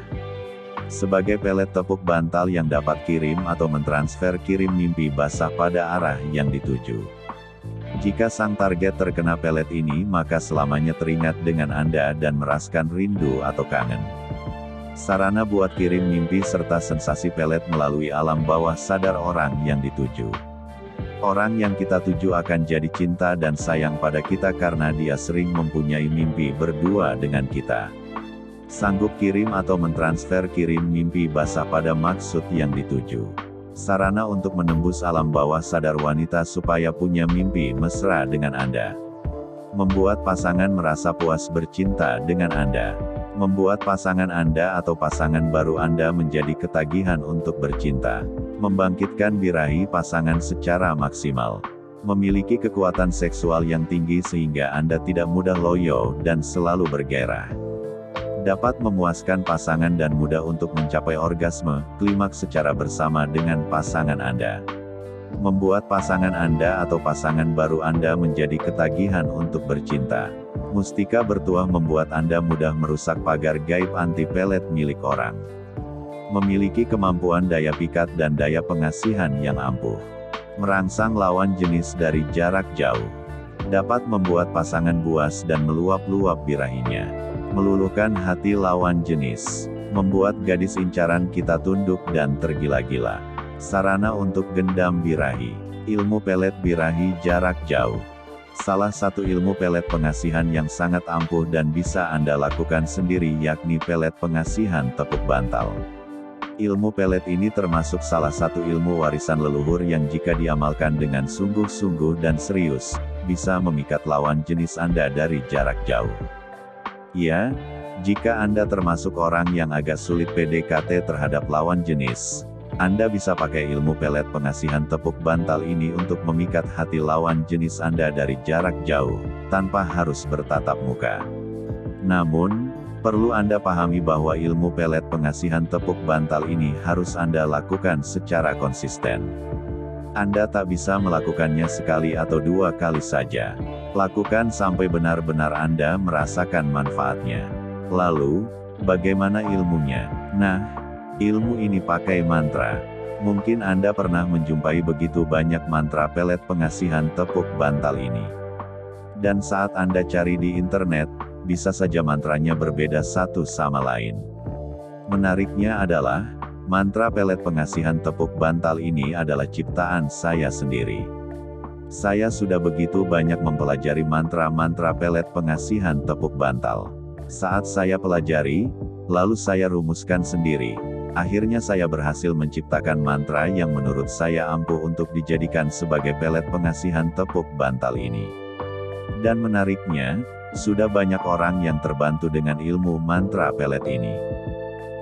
Sebagai pelet tepuk bantal yang dapat kirim atau mentransfer kirim mimpi basah pada arah yang dituju. Jika sang target terkena pelet ini maka selamanya teringat dengan Anda dan meraskan rindu atau kangen. Sarana buat kirim mimpi serta sensasi pelet melalui alam bawah sadar orang yang dituju. Orang yang kita tuju akan jadi cinta dan sayang pada kita karena dia sering mempunyai mimpi berdua dengan kita. Sanggup kirim atau mentransfer kirim mimpi basah pada maksud yang dituju. Sarana untuk menembus alam bawah sadar wanita supaya punya mimpi mesra dengan Anda. Membuat pasangan merasa puas bercinta dengan Anda. Membuat pasangan Anda atau pasangan baru Anda menjadi ketagihan untuk bercinta. Membangkitkan birahi pasangan secara maksimal. Memiliki kekuatan seksual yang tinggi sehingga Anda tidak mudah loyo dan selalu bergairah. Dapat memuaskan pasangan dan mudah untuk mencapai orgasme, klimaks secara bersama dengan pasangan Anda. Membuat pasangan Anda atau pasangan baru Anda menjadi ketagihan untuk bercinta. Mustika bertuah membuat Anda mudah merusak pagar gaib anti pelet milik orang. Memiliki kemampuan daya pikat dan daya pengasihan yang ampuh. Merangsang lawan jenis dari jarak jauh. Dapat membuat pasangan buas dan meluap-luap birahinya. Meluluhkan hati lawan jenis. Membuat gadis incaran kita tunduk dan tergila-gila. Sarana untuk gendam birahi. Ilmu pelet birahi jarak jauh. Salah satu ilmu pelet pengasihan yang sangat ampuh dan bisa Anda lakukan sendiri yakni pelet pengasihan tepuk bantal. Ilmu pelet ini termasuk salah satu ilmu warisan leluhur yang jika diamalkan dengan sungguh-sungguh dan serius, bisa memikat lawan jenis Anda dari jarak jauh. Ya, jika Anda termasuk orang yang agak sulit PDKT terhadap lawan jenis, Anda bisa pakai ilmu pelet pengasihan tepuk bantal ini untuk memikat hati lawan jenis Anda dari jarak jauh, tanpa harus bertatap muka. Namun, perlu Anda pahami bahwa ilmu pelet pengasihan tepuk bantal ini harus Anda lakukan secara konsisten. Anda tak bisa melakukannya sekali atau dua kali saja. Lakukan sampai benar-benar Anda merasakan manfaatnya. Lalu, bagaimana ilmunya? Nah, ilmu ini pakai mantra. Mungkin Anda pernah menjumpai begitu banyak mantra pelet pengasihan tepuk bantal ini. Dan saat Anda cari di internet, bisa saja mantranya berbeda satu sama lain. Menariknya adalah, mantra pelet pengasihan tepuk bantal ini adalah ciptaan saya sendiri. Saya sudah begitu banyak mempelajari mantra-mantra pelet pengasihan tepuk bantal. Saat saya pelajari, lalu saya rumuskan sendiri. Akhirnya saya berhasil menciptakan mantra yang menurut saya ampuh untuk dijadikan sebagai pelet pengasihan tepuk bantal ini. Dan menariknya, sudah banyak orang yang terbantu dengan ilmu mantra pelet ini.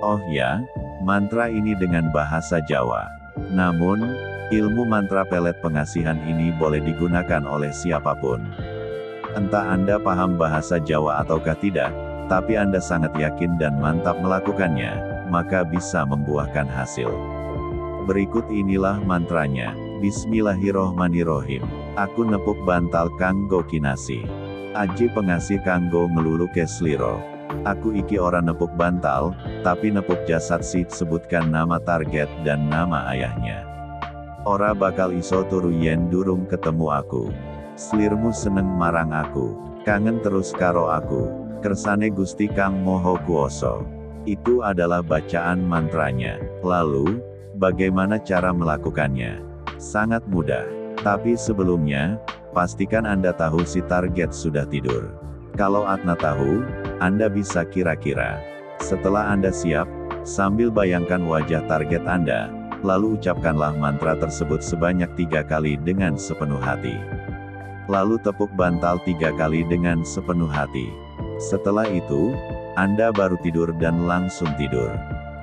Oh ya, mantra ini dengan bahasa Jawa. Namun, ilmu mantra pelet pengasihan ini boleh digunakan oleh siapapun. Entah Anda paham bahasa Jawa ataukah tidak, tapi Anda sangat yakin dan mantap melakukannya, maka bisa membuahkan hasil. Berikut inilah mantranya. Bismillahirrohmanirrohim. Aku nepuk bantal kanggo kinasi. Aji pengasih kanggo ngeluluke sliro. Aku iki ora nepuk bantal, tapi nepuk jasad si sebutkan nama target dan nama ayahnya. Ora bakal iso turu yen durung ketemu aku. Slirmu seneng marang aku, kangen terus karo aku, kersane Gusti Kang Moho Kuoso. Itu adalah bacaan mantranya. Lalu, bagaimana cara melakukannya? Sangat mudah. Tapi sebelumnya, pastikan Anda tahu si target sudah tidur. Kalau Anda tahu, Anda bisa kira-kira. Setelah Anda siap, sambil bayangkan wajah target Anda, lalu ucapkanlah mantra tersebut sebanyak 3 kali dengan sepenuh hati. Lalu tepuk bantal 3 kali dengan sepenuh hati. Setelah itu, Anda baru tidur dan langsung tidur.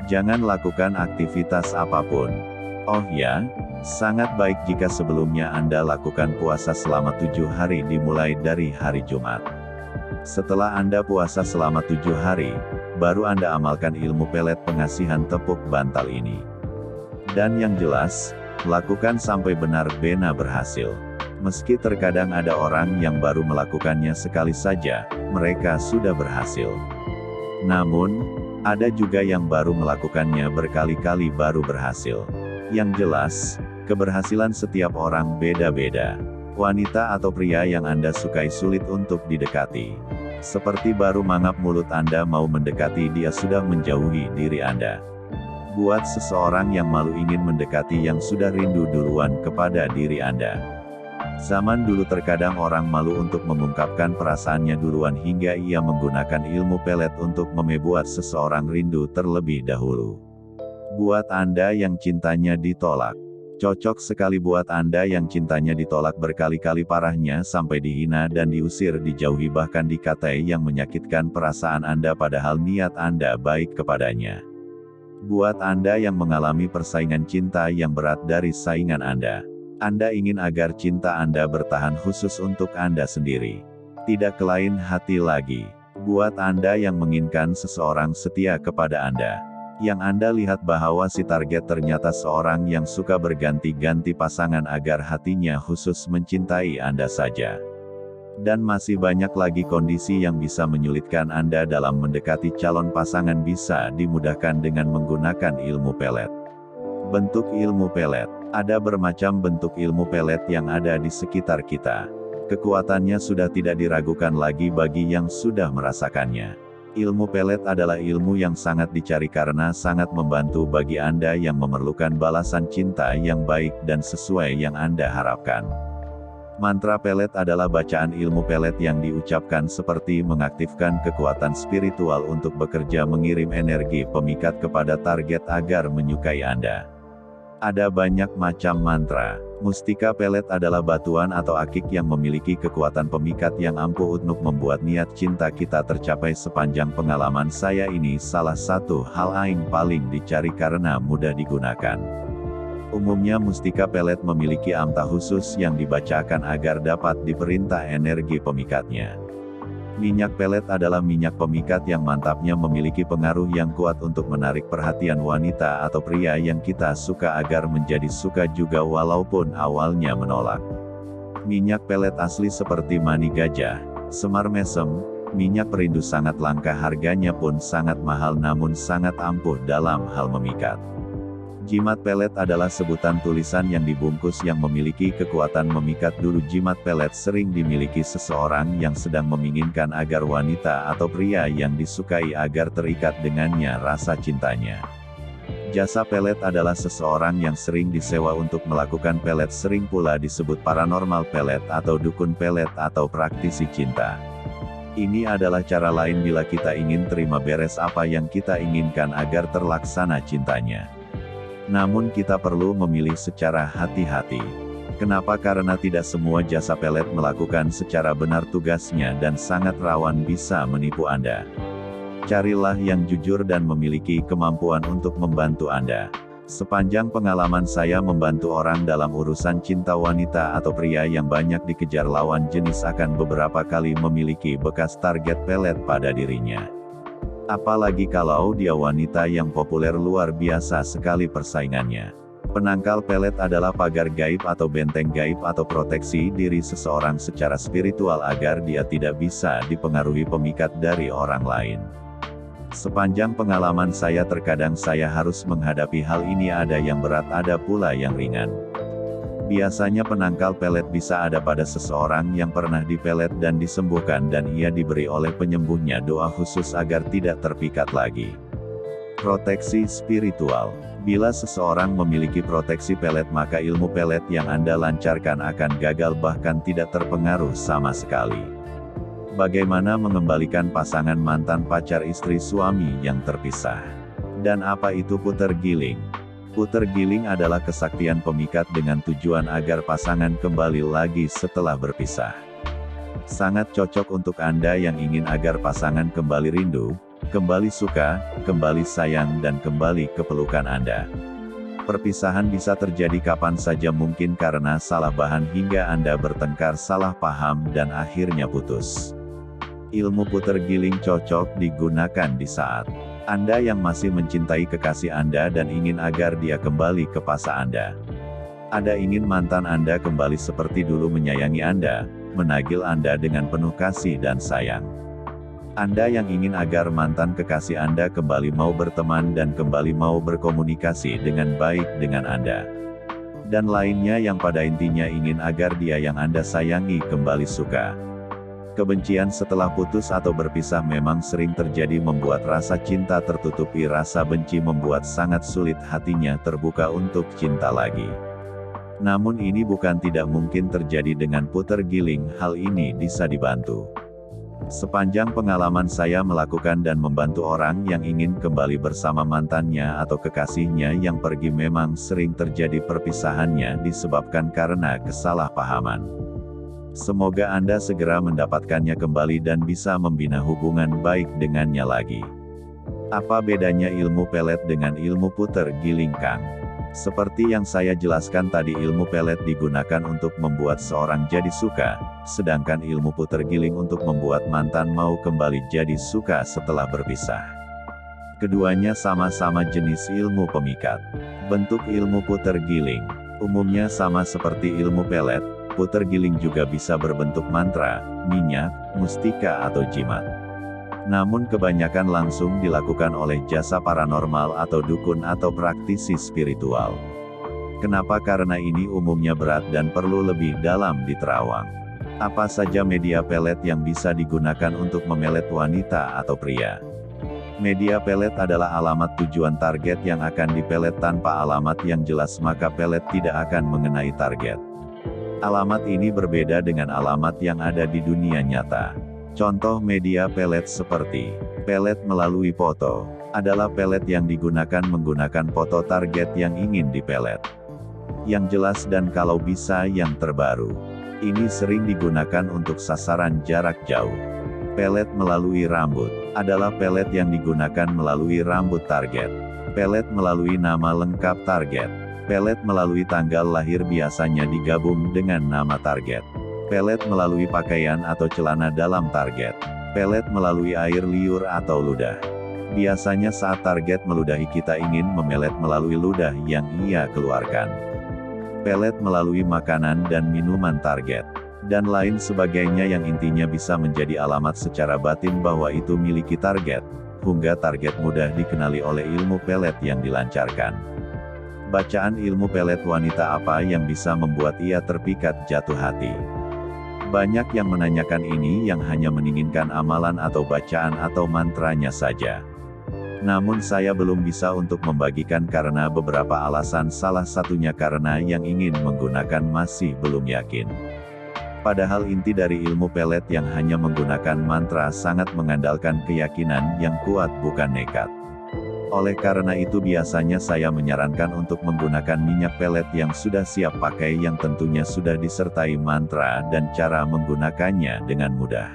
Jangan lakukan aktivitas apapun. Oh ya, sangat baik jika sebelumnya Anda lakukan puasa selama 7 hari dimulai dari hari Jumat. Setelah Anda puasa selama 7 hari, baru Anda amalkan ilmu pelet pengasihan tepuk bantal ini. Dan yang jelas, lakukan sampai benar-benar berhasil. Meski terkadang ada orang yang baru melakukannya sekali saja, mereka sudah berhasil. Namun, ada juga yang baru melakukannya berkali-kali baru berhasil. Yang jelas, keberhasilan setiap orang beda-beda. Wanita atau pria yang Anda sukai sulit untuk didekati. Seperti baru mangap mulut Anda mau mendekati dia sudah menjauhi diri Anda. Buat seseorang yang malu ingin mendekati yang sudah rindu duluan kepada diri Anda. Zaman dulu terkadang orang malu untuk mengungkapkan perasaannya duluan hingga ia menggunakan ilmu pelet untuk membuat seseorang rindu terlebih dahulu. Buat Anda yang cintanya ditolak. Cocok sekali buat Anda yang cintanya ditolak berkali-kali parahnya sampai dihina dan diusir dijauhi bahkan dikatai yang menyakitkan perasaan Anda padahal niat Anda baik kepadanya. Buat Anda yang mengalami persaingan cinta yang berat dari saingan Anda. Anda ingin agar cinta Anda bertahan khusus untuk Anda sendiri. Tidak ke lain hati lagi. Buat Anda yang menginginkan seseorang setia kepada Anda. Yang Anda lihat bahwa si target ternyata seorang yang suka berganti-ganti pasangan agar hatinya khusus mencintai Anda saja. Dan masih banyak lagi kondisi yang bisa menyulitkan Anda dalam mendekati calon pasangan bisa dimudahkan dengan menggunakan ilmu pelet. Bentuk ilmu pelet. Ada bermacam bentuk ilmu pelet yang ada di sekitar kita. Kekuatannya sudah tidak diragukan lagi bagi yang sudah merasakannya. Ilmu pelet adalah ilmu yang sangat dicari karena sangat membantu bagi Anda yang memerlukan balasan cinta yang baik dan sesuai yang Anda harapkan. Mantra pelet adalah bacaan ilmu pelet yang diucapkan seperti mengaktifkan kekuatan spiritual untuk bekerja mengirim energi pemikat kepada target agar menyukai Anda. Ada banyak macam mantra. Mustika pelet adalah batuan atau akik yang memiliki kekuatan pemikat yang ampuh untuk membuat niat cinta kita tercapai. Sepanjang pengalaman saya ini salah satu hal yang paling dicari karena mudah digunakan. Umumnya mustika pelet memiliki amta khusus yang dibacakan agar dapat diperintah energi pemikatnya. Minyak pelet adalah minyak pemikat yang mantapnya memiliki pengaruh yang kuat untuk menarik perhatian wanita atau pria yang kita suka agar menjadi suka juga walaupun awalnya menolak. Minyak pelet asli seperti mani gajah, semar mesem, minyak perindu sangat langka, harganya pun sangat mahal namun sangat ampuh dalam hal memikat. Jimat pelet adalah sebutan tulisan yang dibungkus yang memiliki kekuatan memikat. Dulu jimat pelet sering dimiliki seseorang yang sedang menginginkan agar wanita atau pria yang disukai agar terikat dengannya rasa cintanya. Jasa pelet adalah seseorang yang sering disewa untuk melakukan pelet, sering pula disebut paranormal pelet atau dukun pelet atau praktisi cinta. Ini adalah cara lain bila kita ingin terima beres apa yang kita inginkan agar terlaksana cintanya. Namun kita perlu memilih secara hati-hati. Kenapa? Karena tidak semua jasa pelet melakukan secara benar tugasnya dan sangat rawan bisa menipu Anda. Carilah yang jujur dan memiliki kemampuan untuk membantu Anda. Sepanjang pengalaman saya membantu orang dalam urusan cinta, wanita atau pria yang banyak dikejar lawan jenis akan beberapa kali memiliki bekas target pelet pada dirinya. Apalagi kalau dia wanita yang populer, luar biasa sekali persaingannya. Penangkal pelet adalah pagar gaib atau benteng gaib atau proteksi diri seseorang secara spiritual agar dia tidak bisa dipengaruhi pemikat dari orang lain. Sepanjang pengalaman saya terkadang saya harus menghadapi hal ini, ada yang berat ada pula yang ringan. Biasanya penangkal pelet bisa ada pada seseorang yang pernah dipelet dan disembuhkan dan ia diberi oleh penyembuhnya doa khusus agar tidak terpikat lagi. Proteksi spiritual. Bila seseorang memiliki proteksi pelet maka ilmu pelet yang Anda lancarkan akan gagal bahkan tidak terpengaruh sama sekali. Bagaimana mengembalikan pasangan, mantan pacar, istri, suami yang terpisah? Dan apa itu puter giling? Puter giling adalah kesaktian pemikat dengan tujuan agar pasangan kembali lagi setelah berpisah. Sangat cocok untuk Anda yang ingin agar pasangan kembali rindu, kembali suka, kembali sayang dan kembali ke pelukan Anda. Perpisahan bisa terjadi kapan saja, mungkin karena salah bahan hingga Anda bertengkar, salah paham dan akhirnya putus. Ilmu puter giling cocok digunakan di saat Anda yang masih mencintai kekasih Anda dan ingin agar dia kembali ke fase Anda. Ada ingin mantan Anda kembali seperti dulu menyayangi Anda, menagih Anda dengan penuh kasih dan sayang. Anda yang ingin agar mantan kekasih Anda kembali mau berteman dan kembali mau berkomunikasi dengan baik dengan Anda. Dan lainnya yang pada intinya ingin agar dia yang Anda sayangi kembali suka. Kebencian setelah putus atau berpisah memang sering terjadi, membuat rasa cinta tertutupi, rasa benci membuat sangat sulit hatinya terbuka untuk cinta lagi. Namun ini bukan tidak mungkin terjadi dengan puter giling, hal ini bisa dibantu. Sepanjang pengalaman saya melakukan dan membantu orang yang ingin kembali bersama mantannya atau kekasihnya yang pergi, memang sering terjadi perpisahannya disebabkan karena kesalahpahaman. Semoga Anda segera mendapatkannya kembali dan bisa membina hubungan baik dengannya lagi. Apa bedanya ilmu pelet dengan ilmu puter giling, Kang? Seperti yang saya jelaskan tadi, ilmu pelet digunakan untuk membuat seorang jadi suka, sedangkan ilmu puter giling untuk membuat mantan mau kembali jadi suka setelah berpisah. Keduanya sama-sama jenis ilmu pemikat. Bentuk ilmu puter giling umumnya sama seperti ilmu pelet, Puter giling juga bisa berbentuk mantra, minyak, mustika atau jimat. Namun kebanyakan langsung dilakukan oleh jasa paranormal atau dukun atau praktisi spiritual. Kenapa? Karena ini umumnya berat dan perlu lebih dalam diterawang. Apa saja media pelet yang bisa digunakan untuk memelet wanita atau pria? Media pelet adalah alamat tujuan target yang akan dipelet. Tanpa alamat yang jelas maka pelet tidak akan mengenai target. Alamat ini berbeda dengan alamat yang ada di dunia nyata. Contoh media pelet seperti pelet melalui foto, adalah pelet yang digunakan menggunakan foto target yang ingin dipelet. Yang jelas dan kalau bisa yang terbaru. Ini sering digunakan untuk sasaran jarak jauh. Pelet melalui rambut, adalah pelet yang digunakan melalui rambut target. Pelet melalui nama lengkap target. Pelet melalui tanggal lahir biasanya digabung dengan nama target. Pelet melalui pakaian atau celana dalam target. Pelet melalui air liur atau ludah. Biasanya saat target meludahi kita ingin memelet melalui ludah yang ia keluarkan. Pelet melalui makanan dan minuman target. Dan lain sebagainya yang intinya bisa menjadi alamat secara batin bahwa itu miliki target. Hingga target mudah dikenali oleh ilmu pelet yang dilancarkan. Bacaan ilmu pelet wanita apa yang bisa membuat ia terpikat jatuh hati? Banyak yang menanyakan ini yang hanya menginginkan amalan atau bacaan atau mantranya saja. Namun saya belum bisa untuk membagikan karena beberapa alasan, salah satunya karena yang ingin menggunakan masih belum yakin. Padahal inti dari ilmu pelet yang hanya menggunakan mantra sangat mengandalkan keyakinan yang kuat bukan nekat. Oleh karena itu biasanya saya menyarankan untuk menggunakan minyak pelet yang sudah siap pakai yang tentunya sudah disertai mantra dan cara menggunakannya dengan mudah.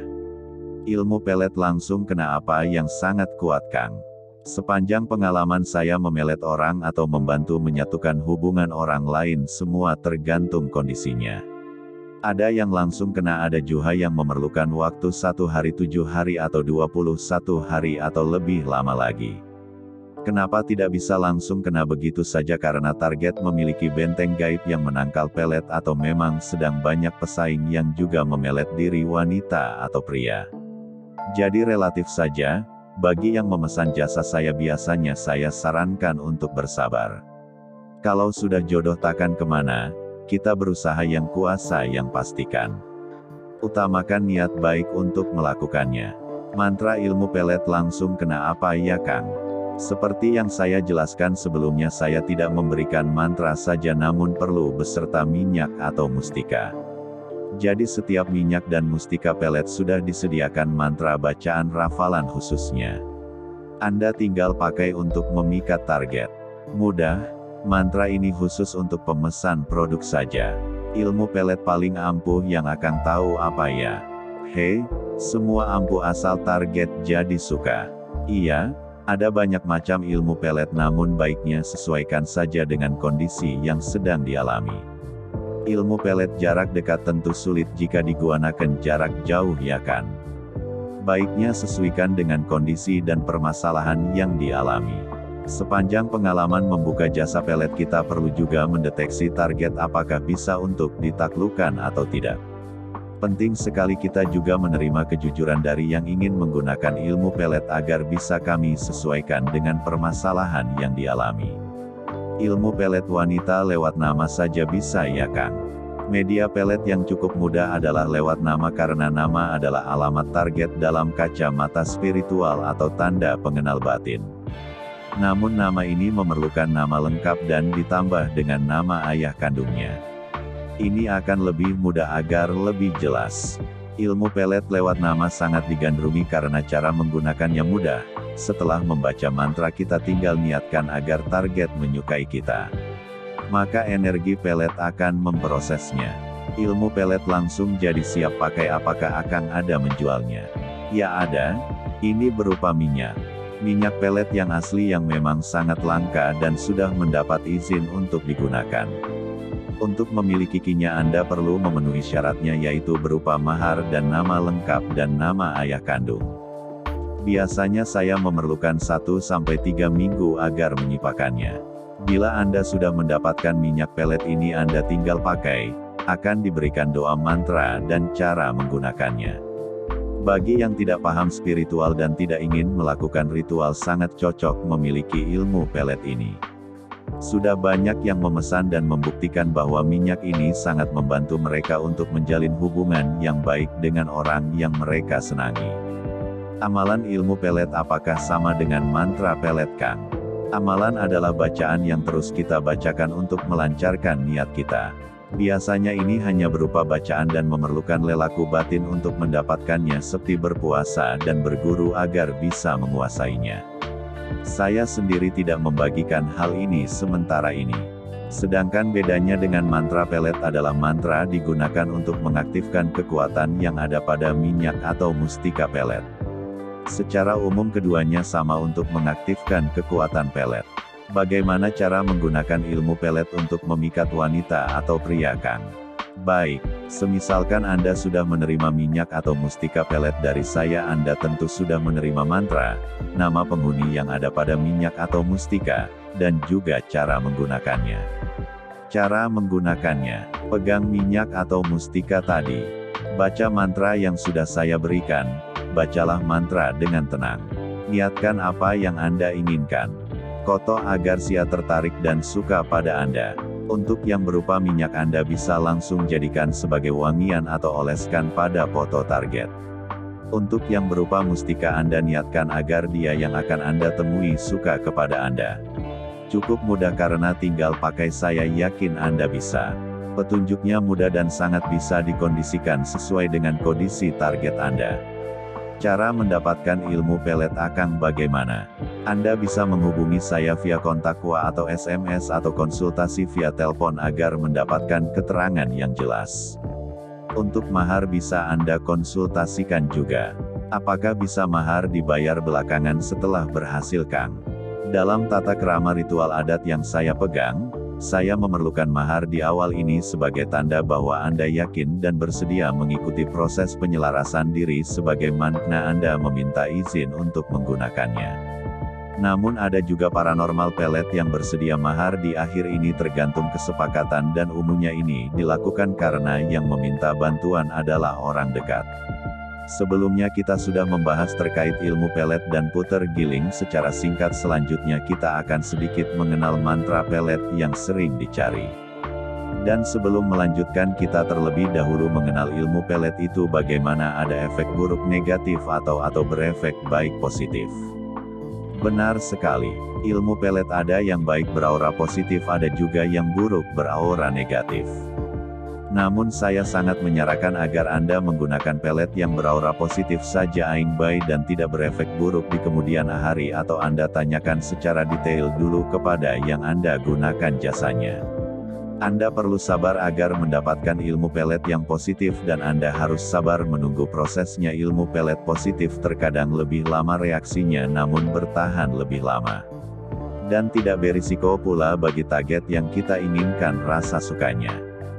Ilmu pelet langsung kena apa yang sangat kuat Kang. Sepanjang pengalaman saya memelet orang atau membantu menyatukan hubungan orang lain semua tergantung kondisinya. Ada yang langsung kena, ada juga yang memerlukan waktu 1 hari, 7 hari atau 21 hari atau lebih lama lagi. Kenapa tidak bisa langsung kena begitu saja? Karena target memiliki benteng gaib yang menangkal pelet atau memang sedang banyak pesaing yang juga memelet diri wanita atau pria. Jadi relatif saja, bagi yang memesan jasa saya biasanya saya sarankan untuk bersabar. Kalau sudah jodoh takkan kemana, kita berusaha yang kuasa yang pastikan. Utamakan niat baik untuk melakukannya. Mantra ilmu pelet langsung kena apa ya Kang? Seperti yang saya jelaskan sebelumnya, saya tidak memberikan mantra saja namun perlu beserta minyak atau mustika. Jadi setiap minyak dan mustika pelet sudah disediakan mantra bacaan rafalan khususnya. Anda tinggal pakai untuk memikat target. Mudah, mantra ini khusus untuk pemesan produk saja. Ilmu pelet paling ampuh yang akan tahu apa ya? Hei, semua ampuh asal target jadi suka. Iya. Ada banyak macam ilmu pelet namun baiknya sesuaikan saja dengan kondisi yang sedang dialami. Ilmu pelet jarak dekat tentu sulit jika digunakan jarak jauh ya kan? Baiknya sesuaikan dengan kondisi dan permasalahan yang dialami. Sepanjang pengalaman membuka jasa pelet kita perlu juga mendeteksi target apakah bisa untuk ditaklukkan atau tidak. Penting sekali kita juga menerima kejujuran dari yang ingin menggunakan ilmu pelet agar bisa kami sesuaikan dengan permasalahan yang dialami. Ilmu pelet wanita lewat nama saja bisa ya Kang? Media pelet yang cukup mudah adalah lewat nama karena nama adalah alamat target dalam kacamata spiritual atau tanda pengenal batin. Namun nama ini memerlukan nama lengkap dan ditambah dengan nama ayah kandungnya. Ini akan lebih mudah agar lebih jelas. Ilmu pelet lewat nama sangat digandrungi karena cara menggunakannya mudah. Setelah membaca mantra kita tinggal niatkan agar target menyukai kita. Maka energi pelet akan memprosesnya. Ilmu pelet langsung jadi siap pakai. Apakah akan ada menjualnya? Ya ada. Ini berupa minyak. Minyak pelet yang asli yang memang sangat langka dan sudah mendapat izin untuk digunakan. Untuk memilikinya Anda perlu memenuhi syaratnya yaitu berupa mahar dan nama lengkap dan nama ayah kandung. Biasanya saya memerlukan 1-3 minggu agar menyiapkannya. Bila Anda sudah mendapatkan minyak pelet ini Anda tinggal pakai, Akan diberikan doa mantra dan cara menggunakannya. Bagi yang tidak paham spiritual dan tidak ingin melakukan ritual, sangat cocok memiliki ilmu pelet ini. Sudah banyak yang memesan dan membuktikan bahwa minyak ini sangat membantu mereka untuk menjalin hubungan yang baik dengan orang yang mereka senangi. Amalan ilmu pelet apakah sama dengan mantra pelet, Kang? Amalan adalah bacaan yang terus kita bacakan untuk melancarkan niat kita. Biasanya ini hanya berupa bacaan dan memerlukan lelaku batin untuk mendapatkannya, seperti berpuasa dan berguru agar bisa menguasainya. Saya sendiri tidak membagikan hal ini sementara ini. Sedangkan bedanya dengan mantra pelet adalah mantra digunakan untuk mengaktifkan kekuatan yang ada pada minyak atau mustika pelet. Secara umum keduanya sama untuk mengaktifkan kekuatan pelet. Bagaimana cara menggunakan ilmu pelet untuk memikat wanita atau pria, Kang? Baik, semisalkan Anda sudah menerima minyak atau mustika pelet dari saya, Anda tentu sudah menerima mantra, nama penghuni yang ada pada minyak atau mustika, dan juga cara menggunakannya. Cara menggunakannya: pegang minyak atau mustika tadi. Baca mantra yang sudah saya berikan. Bacalah mantra dengan tenang. Niatkan apa yang Anda inginkan. Koto agar Sia tertarik dan suka pada Anda. Untuk yang berupa minyak, Anda bisa langsung jadikan sebagai wangian atau oleskan pada foto target. Untuk yang berupa mustika, Anda niatkan agar dia yang akan Anda temui suka kepada Anda. Cukup mudah karena tinggal pakai, saya yakin Anda bisa. Petunjuknya mudah dan sangat bisa dikondisikan sesuai dengan kondisi target Anda. Cara mendapatkan ilmu pelet Akang bagaimana? Anda bisa menghubungi saya via kontak WA atau SMS atau konsultasi via telepon agar mendapatkan keterangan yang jelas. Untuk mahar bisa Anda konsultasikan juga. Apakah bisa mahar dibayar belakangan setelah berhasil, Kang? Dalam tata krama ritual adat yang saya pegang, saya memerlukan mahar di awal ini sebagai tanda bahwa Anda yakin dan bersedia mengikuti proses penyelarasan diri sebagai makna Anda meminta izin untuk menggunakannya. Namun ada juga paranormal pelet yang bersedia mahar di akhir ini, tergantung kesepakatan, dan umumnya ini dilakukan karena yang meminta bantuan adalah orang dekat. Sebelumnya kita sudah membahas terkait ilmu pelet dan puter giling secara singkat. Selanjutnya kita akan sedikit mengenal mantra pelet yang sering dicari. Dan sebelum melanjutkan, kita terlebih dahulu mengenal ilmu pelet itu bagaimana, ada efek buruk negatif atau berefek baik positif. Benar sekali, ilmu pelet ada yang baik beraura positif, ada juga yang buruk beraura negatif. Namun saya sangat menyarankan agar Anda menggunakan pelet yang beraura positif saja, aing baik dan tidak berefek buruk di kemudian hari, atau Anda tanyakan secara detail dulu kepada yang Anda gunakan jasanya. Anda perlu sabar agar mendapatkan ilmu pelet yang positif, dan Anda harus sabar menunggu prosesnya. Ilmu pelet positif terkadang lebih lama reaksinya, namun bertahan lebih lama. Dan tidak berisiko pula bagi target yang kita inginkan rasa sukanya.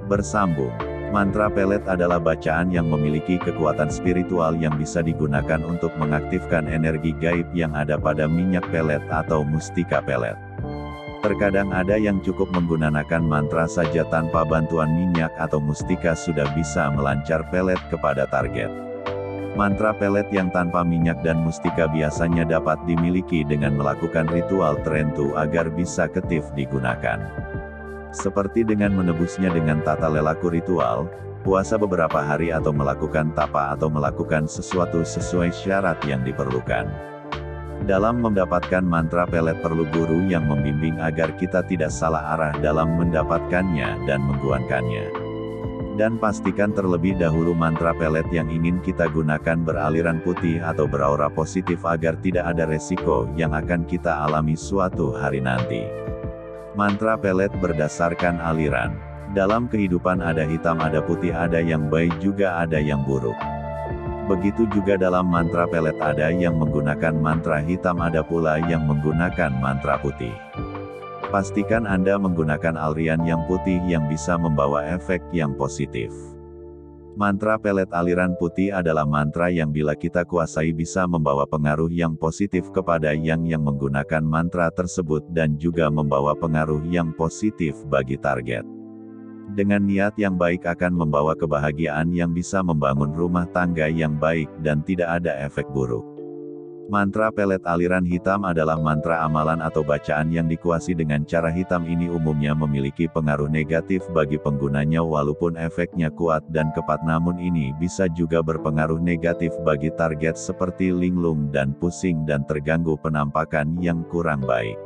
Bersambung. Mantra pelet adalah bacaan yang memiliki kekuatan spiritual yang bisa digunakan untuk mengaktifkan energi gaib yang ada pada minyak pelet atau mustika pelet. Terkadang ada yang cukup menggunakan mantra saja tanpa bantuan minyak atau mustika sudah bisa melancar pelet kepada target. Mantra pelet yang tanpa minyak dan mustika biasanya dapat dimiliki dengan melakukan ritual tertentu agar bisa ketif digunakan. Seperti dengan menebusnya dengan tata lelaku ritual, puasa beberapa hari, atau melakukan tapa atau melakukan sesuatu sesuai syarat yang diperlukan. Dalam mendapatkan mantra pelet perlu guru yang membimbing agar kita tidak salah arah dalam mendapatkannya dan menggunakannya. Dan pastikan terlebih dahulu mantra pelet yang ingin kita gunakan beraliran putih atau beraura positif agar tidak ada resiko yang akan kita alami suatu hari nanti. Mantra pelet berdasarkan aliran. Dalam kehidupan ada hitam, ada putih, ada yang baik juga ada yang buruk. Begitu juga dalam mantra pelet, ada yang menggunakan mantra hitam, ada pula yang menggunakan mantra putih. Pastikan Anda menggunakan aliran yang putih yang bisa membawa efek yang positif. Mantra pelet aliran putih adalah mantra yang bila kita kuasai bisa membawa pengaruh yang positif kepada yang menggunakan mantra tersebut dan juga membawa pengaruh yang positif bagi target. Dengan niat yang baik akan membawa kebahagiaan yang bisa membangun rumah tangga yang baik dan tidak ada efek buruk. Mantra pelet aliran hitam adalah mantra amalan atau bacaan yang dikuasai dengan cara hitam. Ini umumnya memiliki pengaruh negatif bagi penggunanya walaupun efeknya kuat dan tepat, namun ini bisa juga berpengaruh negatif bagi target seperti linglung dan pusing dan terganggu penampakan yang kurang baik.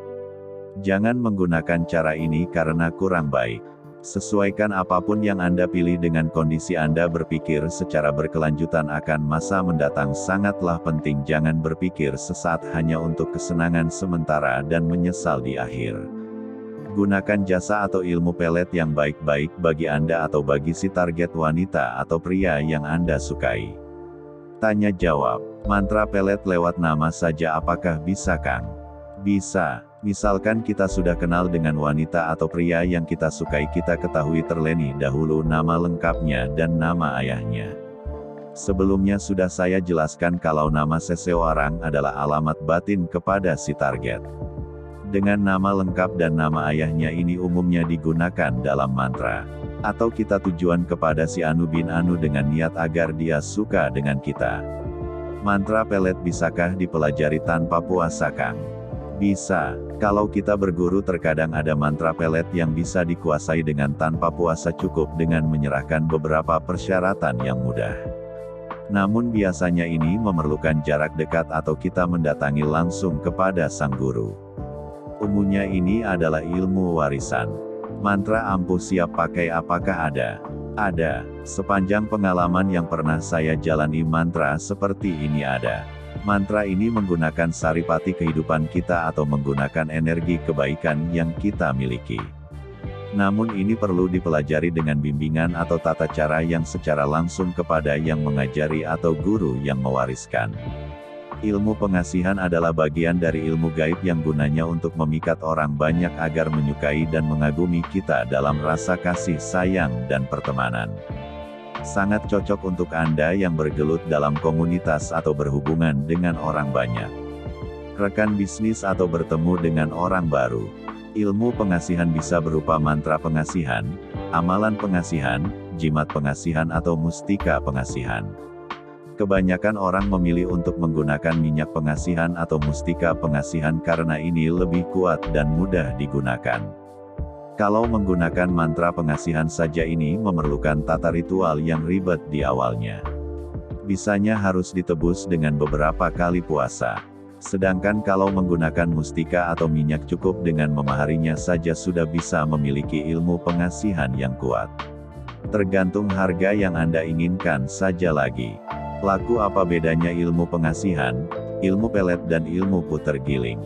Jangan menggunakan cara ini karena kurang baik. Sesuaikan apapun yang Anda pilih dengan kondisi Anda. Berpikir secara berkelanjutan akan masa mendatang sangatlah penting. Jangan berpikir sesaat hanya untuk kesenangan sementara dan menyesal di akhir. Gunakan jasa atau ilmu pelet yang baik-baik bagi Anda atau bagi si target wanita atau pria yang Anda sukai. Tanya jawab. Mantra pelet lewat nama saja apakah bisa, Kang? Bisa. Misalkan kita sudah kenal dengan wanita atau pria yang kita sukai, kita ketahui terlebih dahulu nama lengkapnya dan nama ayahnya. Sebelumnya sudah saya jelaskan kalau nama seseorang adalah alamat batin kepada si target. Dengan nama lengkap dan nama ayahnya ini umumnya digunakan dalam mantra. Atau kita tujuan kepada si Anu bin Anu dengan niat agar dia suka dengan kita. Mantra pelet bisakah dipelajari tanpa puasa, Kang? Bisa. Kalau kita berguru terkadang ada mantra pelet yang bisa dikuasai dengan tanpa puasa, cukup dengan menyerahkan beberapa persyaratan yang mudah. Namun biasanya ini memerlukan jarak dekat atau kita mendatangi langsung kepada sang guru. Umumnya ini adalah ilmu warisan. Mantra ampuh siap pakai apakah ada? Ada. Sepanjang pengalaman yang pernah saya jalani, mantra seperti ini ada. Mantra ini menggunakan saripati kehidupan kita atau menggunakan energi kebaikan yang kita miliki. Namun ini perlu dipelajari dengan bimbingan atau tata cara yang secara langsung kepada yang mengajari atau guru yang mewariskan. Ilmu pengasihan adalah bagian dari ilmu gaib yang gunanya untuk memikat orang banyak agar menyukai dan mengagumi kita dalam rasa kasih sayang dan pertemanan. Sangat cocok untuk Anda yang bergelut dalam komunitas atau berhubungan dengan orang banyak. Rekan bisnis atau bertemu dengan orang baru. Ilmu pengasihan bisa berupa mantra pengasihan, amalan pengasihan, jimat pengasihan atau mustika pengasihan. Kebanyakan orang memilih untuk menggunakan minyak pengasihan atau mustika pengasihan karena ini lebih kuat dan mudah digunakan. Kalau menggunakan mantra pengasihan saja ini memerlukan tata ritual yang ribet di awalnya. Bisanya harus ditebus dengan beberapa kali puasa. Sedangkan kalau menggunakan mustika atau minyak cukup dengan memaharinya saja sudah bisa memiliki ilmu pengasihan yang kuat. Tergantung harga yang Anda inginkan saja lagi. Laku apa bedanya ilmu pengasihan, ilmu pelet dan ilmu puter giling?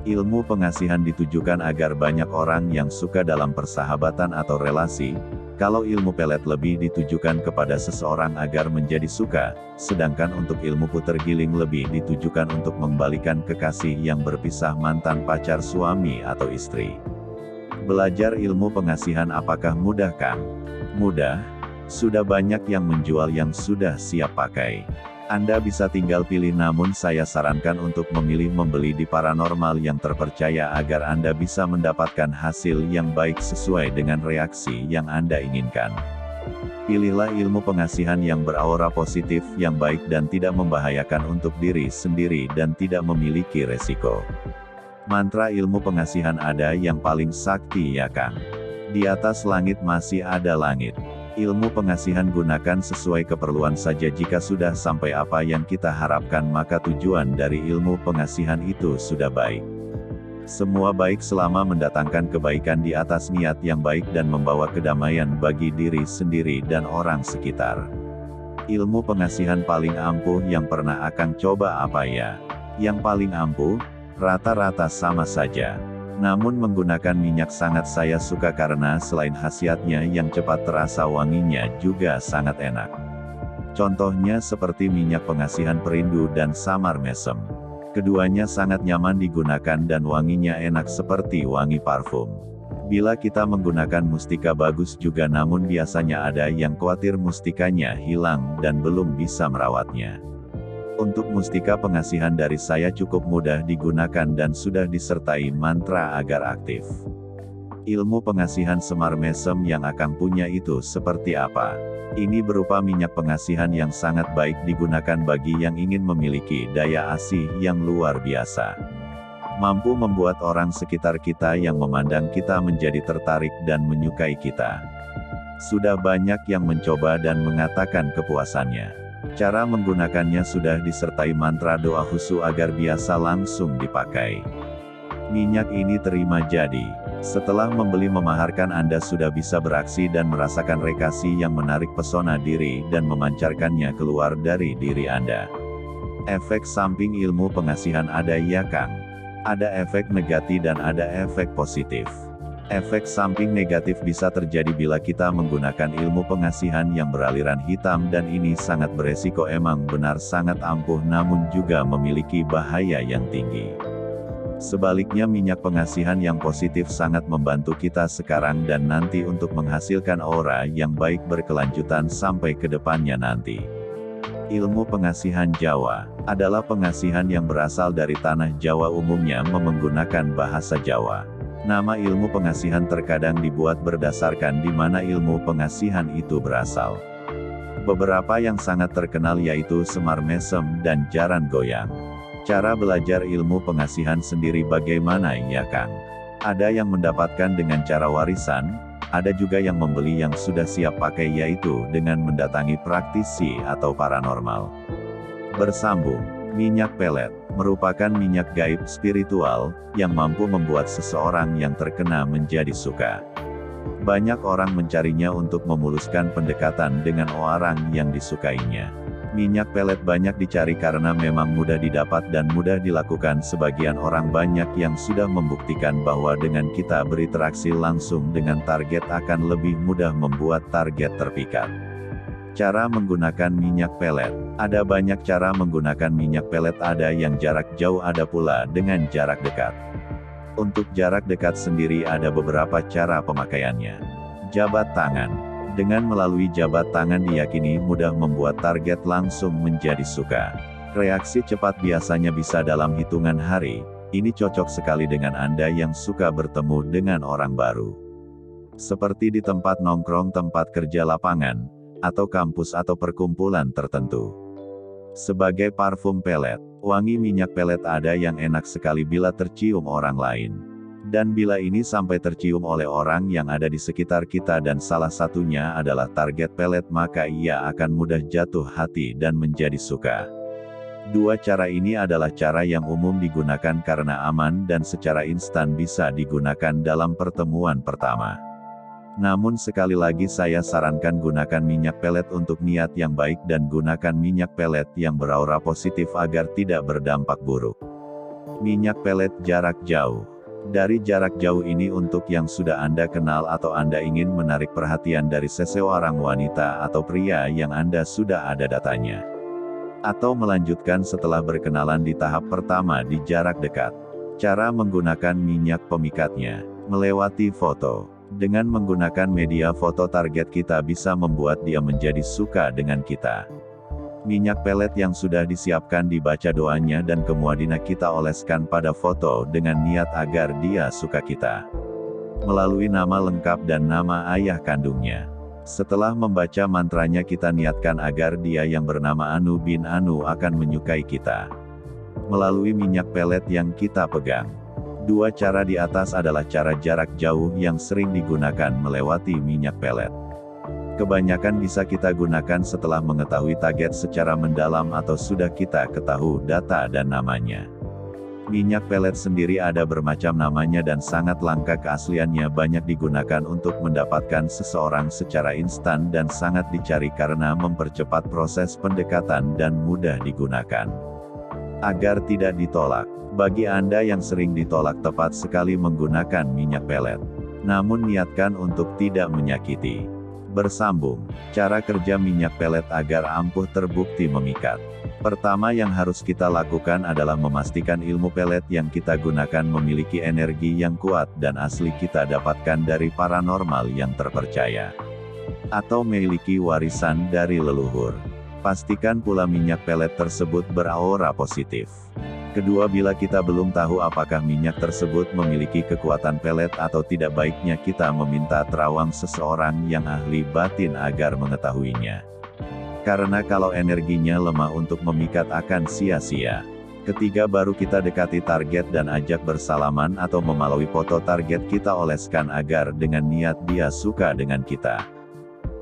Ilmu pengasihan ditujukan agar banyak orang yang suka dalam persahabatan atau relasi, kalau ilmu pelet lebih ditujukan kepada seseorang agar menjadi suka, sedangkan untuk ilmu puter giling lebih ditujukan untuk mengembalikan kekasih yang berpisah, mantan pacar, suami atau istri. Belajar ilmu pengasihan apakah mudah, Kang? Mudah. Sudah banyak yang menjual yang sudah siap pakai. Anda bisa tinggal pilih, namun saya sarankan untuk memilih membeli di paranormal yang terpercaya agar Anda bisa mendapatkan hasil yang baik sesuai dengan reaksi yang Anda inginkan. Pilihlah ilmu pengasihan yang beraura positif, yang baik dan tidak membahayakan untuk diri sendiri dan tidak memiliki resiko. Mantra ilmu pengasihan ada yang paling sakti, ya Kang. Di atas langit masih ada langit. Ilmu pengasihan gunakan sesuai keperluan saja. Jika sudah sampai apa yang kita harapkan, maka tujuan dari ilmu pengasihan itu sudah baik. Semua baik selama mendatangkan kebaikan di atas niat yang baik dan membawa kedamaian bagi diri sendiri dan orang sekitar. Ilmu pengasihan paling ampuh yang pernah Akang coba apa ya? Yang paling ampuh? Rata-rata sama saja. Namun menggunakan minyak sangat saya suka karena selain khasiatnya yang cepat terasa, wanginya juga sangat enak. Contohnya seperti minyak pengasihan perindu dan samar mesem. Keduanya sangat nyaman digunakan dan wanginya enak seperti wangi parfum. Bila kita menggunakan mustika bagus juga, namun biasanya ada yang khawatir mustikanya hilang dan belum bisa merawatnya. Untuk mustika pengasihan dari saya cukup mudah digunakan dan sudah disertai mantra agar aktif. Ilmu pengasihan Semar Mesem yang Akang punya itu seperti apa? Ini berupa minyak pengasihan yang sangat baik digunakan bagi yang ingin memiliki daya asih yang luar biasa. Mampu membuat orang sekitar kita yang memandang kita menjadi tertarik dan menyukai kita. Sudah banyak yang mencoba dan mengatakan kepuasannya. Cara menggunakannya sudah disertai mantra doa khusyuk agar biasa langsung dipakai. Minyak ini terima jadi. Setelah membeli memaharkan Anda sudah bisa beraksi dan merasakan rekasi yang menarik pesona diri dan memancarkannya keluar dari diri Anda. Efek samping ilmu pengasihan ada ya Kang? Ada efek negatif dan ada efek positif. Efek samping negatif bisa terjadi bila kita menggunakan ilmu pengasihan yang beraliran hitam dan ini sangat beresiko emang benar sangat ampuh namun juga memiliki bahaya yang tinggi. Sebaliknya minyak pengasihan yang positif sangat membantu kita sekarang dan nanti untuk menghasilkan aura yang baik berkelanjutan sampai ke depannya nanti. Ilmu pengasihan Jawa adalah pengasihan yang berasal dari tanah Jawa umumnya menggunakan bahasa Jawa. Nama ilmu pengasihan terkadang dibuat berdasarkan di mana ilmu pengasihan itu berasal. Beberapa yang sangat terkenal yaitu Semar Mesem dan Jaran Goyang. Cara belajar ilmu pengasihan sendiri bagaimana ya Kang? Ada yang mendapatkan dengan cara warisan, ada juga yang membeli yang sudah siap pakai yaitu dengan mendatangi praktisi atau paranormal. Bersambung, minyak pelet merupakan minyak gaib spiritual yang mampu membuat seseorang yang terkena menjadi suka. Banyak orang mencarinya untuk memuluskan pendekatan dengan orang yang disukainya. Minyak pelet banyak dicari karena memang mudah didapat dan mudah dilakukan. Sebagian orang banyak yang sudah membuktikan bahwa dengan kita berinteraksi langsung dengan target akan lebih mudah membuat target terpikat. Cara menggunakan minyak pelet. Ada banyak cara menggunakan minyak pelet, ada yang jarak jauh ada pula dengan jarak dekat. Untuk jarak dekat sendiri ada beberapa cara pemakaiannya. Jabat tangan. Dengan melalui jabat tangan diyakini mudah membuat target langsung menjadi suka. Reaksi cepat biasanya bisa dalam hitungan hari. Ini cocok sekali dengan Anda yang suka bertemu dengan orang baru. Seperti di tempat nongkrong, tempat kerja, lapangan, atau kampus atau perkumpulan tertentu. Sebagai parfum pelet, wangi minyak pelet ada yang enak sekali bila tercium orang lain. Dan bila ini sampai tercium oleh orang yang ada di sekitar kita dan salah satunya adalah target pelet maka ia akan mudah jatuh hati dan menjadi suka. Dua cara ini adalah cara yang umum digunakan karena aman dan secara instan bisa digunakan dalam pertemuan pertama. Namun sekali lagi saya sarankan gunakan minyak pelet untuk niat yang baik dan gunakan minyak pelet yang beraura positif agar tidak berdampak buruk. Minyak pelet jarak jauh. Dari jarak jauh ini untuk yang sudah Anda kenal atau Anda ingin menarik perhatian dari seseorang wanita atau pria yang Anda sudah ada datanya. Atau melanjutkan setelah berkenalan di tahap pertama di jarak dekat. Cara menggunakan minyak pemikatnya. Melewati foto. Dengan menggunakan media foto target kita bisa membuat dia menjadi suka dengan kita. Minyak pelet yang sudah disiapkan dibaca doanya dan kemudian kita oleskan pada foto dengan niat agar dia suka kita. Melalui nama lengkap dan nama ayah kandungnya. Setelah membaca mantranya kita niatkan agar dia yang bernama Anu bin Anu akan menyukai kita. Melalui minyak pelet yang kita pegang. Dua cara di atas adalah cara jarak jauh yang sering digunakan melewati minyak pelet. Kebanyakan bisa kita gunakan setelah mengetahui target secara mendalam atau sudah kita ketahui data dan namanya. Minyak pelet sendiri ada bermacam namanya dan sangat langka keasliannya, banyak digunakan untuk mendapatkan seseorang secara instan dan sangat dicari karena mempercepat proses pendekatan dan mudah digunakan. Agar tidak ditolak. Bagi Anda yang sering ditolak, tepat sekali menggunakan minyak pelet. Namun niatkan untuk tidak menyakiti. Bersambung. Cara kerja minyak pelet agar ampuh terbukti memikat. Pertama yang harus kita lakukan adalah memastikan ilmu pelet yang kita gunakan memiliki energi yang kuat dan asli kita dapatkan dari paranormal yang terpercaya. Atau memiliki warisan dari leluhur. Pastikan pula minyak pelet tersebut beraura positif. Kedua, bila kita belum tahu apakah minyak tersebut memiliki kekuatan pelet atau tidak, baiknya kita meminta terawang seseorang yang ahli batin agar mengetahuinya. Karena kalau energinya lemah untuk memikat akan sia-sia. Ketiga, baru kita dekati target dan ajak bersalaman atau melalui foto target kita oleskan agar dengan niat dia suka dengan kita.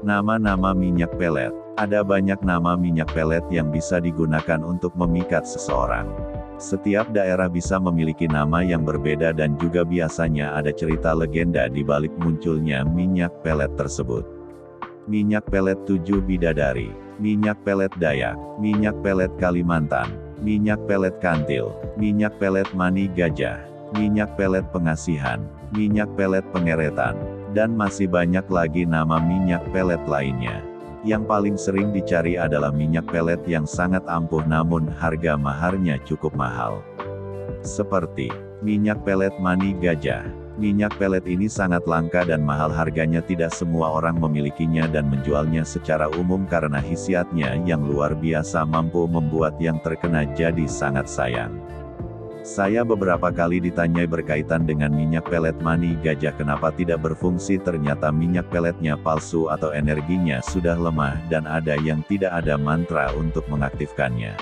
Nama-nama minyak pelet. Ada banyak nama minyak pelet yang bisa digunakan untuk memikat seseorang. Setiap daerah bisa memiliki nama yang berbeda dan juga biasanya ada cerita legenda di balik munculnya minyak pelet tersebut. Minyak pelet 7 Bidadari, minyak pelet Dayak, minyak pelet Kalimantan, minyak pelet Kantil, minyak pelet Mani Gajah, minyak pelet Pengasihan, minyak pelet Pengeretan, dan masih banyak lagi nama minyak pelet lainnya. Yang paling sering dicari adalah minyak pelet yang sangat ampuh namun harga maharnya cukup mahal. Seperti minyak pelet Mani Gajah. Minyak pelet ini sangat langka dan mahal harganya, tidak semua orang memilikinya dan menjualnya secara umum karena khasiatnya yang luar biasa mampu membuat yang terkena jadi sangat sayang. Saya beberapa kali ditanyai berkaitan dengan minyak pelet Mani Gajah kenapa tidak berfungsi, ternyata minyak peletnya palsu atau energinya sudah lemah dan ada yang tidak ada mantra untuk mengaktifkannya.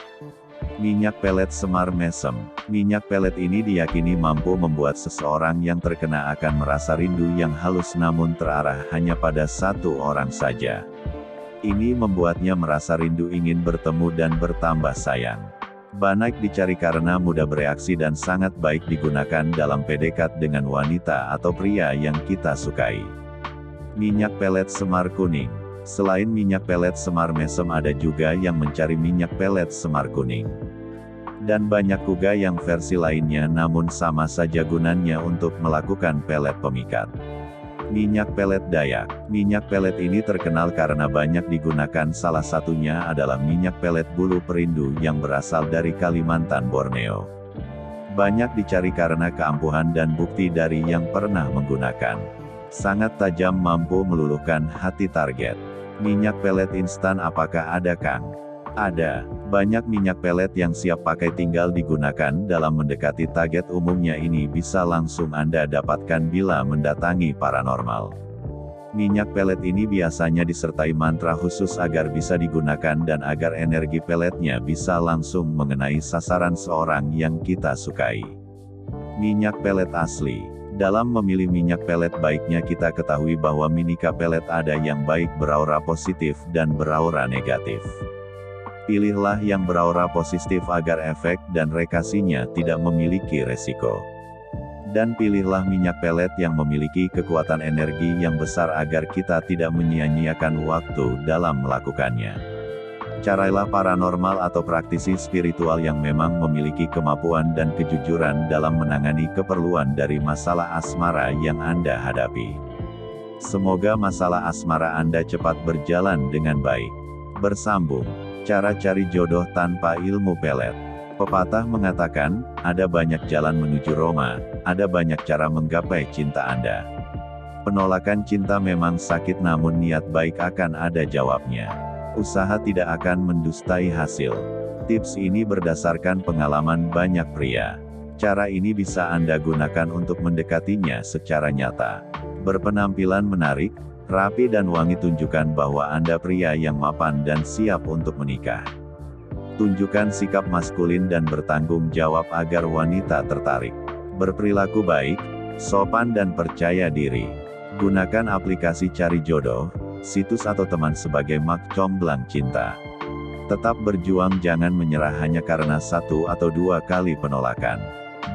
Minyak pelet Semar Mesem. Minyak pelet ini diyakini mampu membuat seseorang yang terkena akan merasa rindu yang halus namun terarah hanya pada satu orang saja. Ini membuatnya merasa rindu ingin bertemu dan bertambah sayang. Banyak dicari karena mudah bereaksi dan sangat baik digunakan dalam PDKT dengan wanita atau pria yang kita sukai. Minyak pelet Semar Kuning. Selain minyak pelet Semar Mesem ada juga yang mencari minyak pelet Semar Kuning. Dan banyak juga yang versi lainnya namun sama saja gunanya untuk melakukan pelet pemikat. Minyak pelet Dayak. Minyak pelet ini terkenal karena banyak digunakan, salah satunya adalah minyak pelet bulu perindu yang berasal dari Kalimantan Borneo. Banyak dicari karena keampuhan dan bukti dari yang pernah menggunakan. Sangat tajam, mampu meluluhkan hati target. Minyak pelet instan apakah ada, Kang? Ada. Banyak minyak pelet yang siap pakai tinggal digunakan dalam mendekati target, umumnya ini bisa langsung Anda dapatkan bila mendatangi paranormal. Minyak pelet ini biasanya disertai mantra khusus agar bisa digunakan dan agar energi peletnya bisa langsung mengenai sasaran seorang yang kita sukai. Minyak pelet asli. Dalam memilih minyak pelet baiknya kita ketahui bahwa minyak pelet ada yang baik beraura positif dan beraura negatif. Pilihlah yang beraura positif agar efek dan reaksinya tidak memiliki resiko. Dan pilihlah minyak pelet yang memiliki kekuatan energi yang besar agar kita tidak menyia-nyiakan waktu dalam melakukannya. Carailah paranormal atau praktisi spiritual yang memang memiliki kemampuan dan kejujuran dalam menangani keperluan dari masalah asmara yang Anda hadapi. Semoga masalah asmara Anda cepat berjalan dengan baik. Bersambung. Cara cari jodoh tanpa ilmu pelet. Pepatah mengatakan, ada banyak jalan menuju Roma, ada banyak cara menggapai cinta Anda. Penolakan cinta memang sakit namun niat baik akan ada jawabnya. Usaha tidak akan mendustai hasil. Tips ini berdasarkan pengalaman banyak pria. Cara ini bisa Anda gunakan untuk mendekatinya secara nyata. Berpenampilan menarik, rapi dan wangi, tunjukkan bahwa Anda pria yang mapan dan siap untuk menikah. Tunjukkan sikap maskulin dan bertanggung jawab agar wanita tertarik. Berperilaku baik, sopan dan percaya diri. Gunakan aplikasi cari jodoh, situs atau teman sebagai mak comblang cinta. Tetap berjuang, jangan menyerah hanya karena satu atau dua kali penolakan.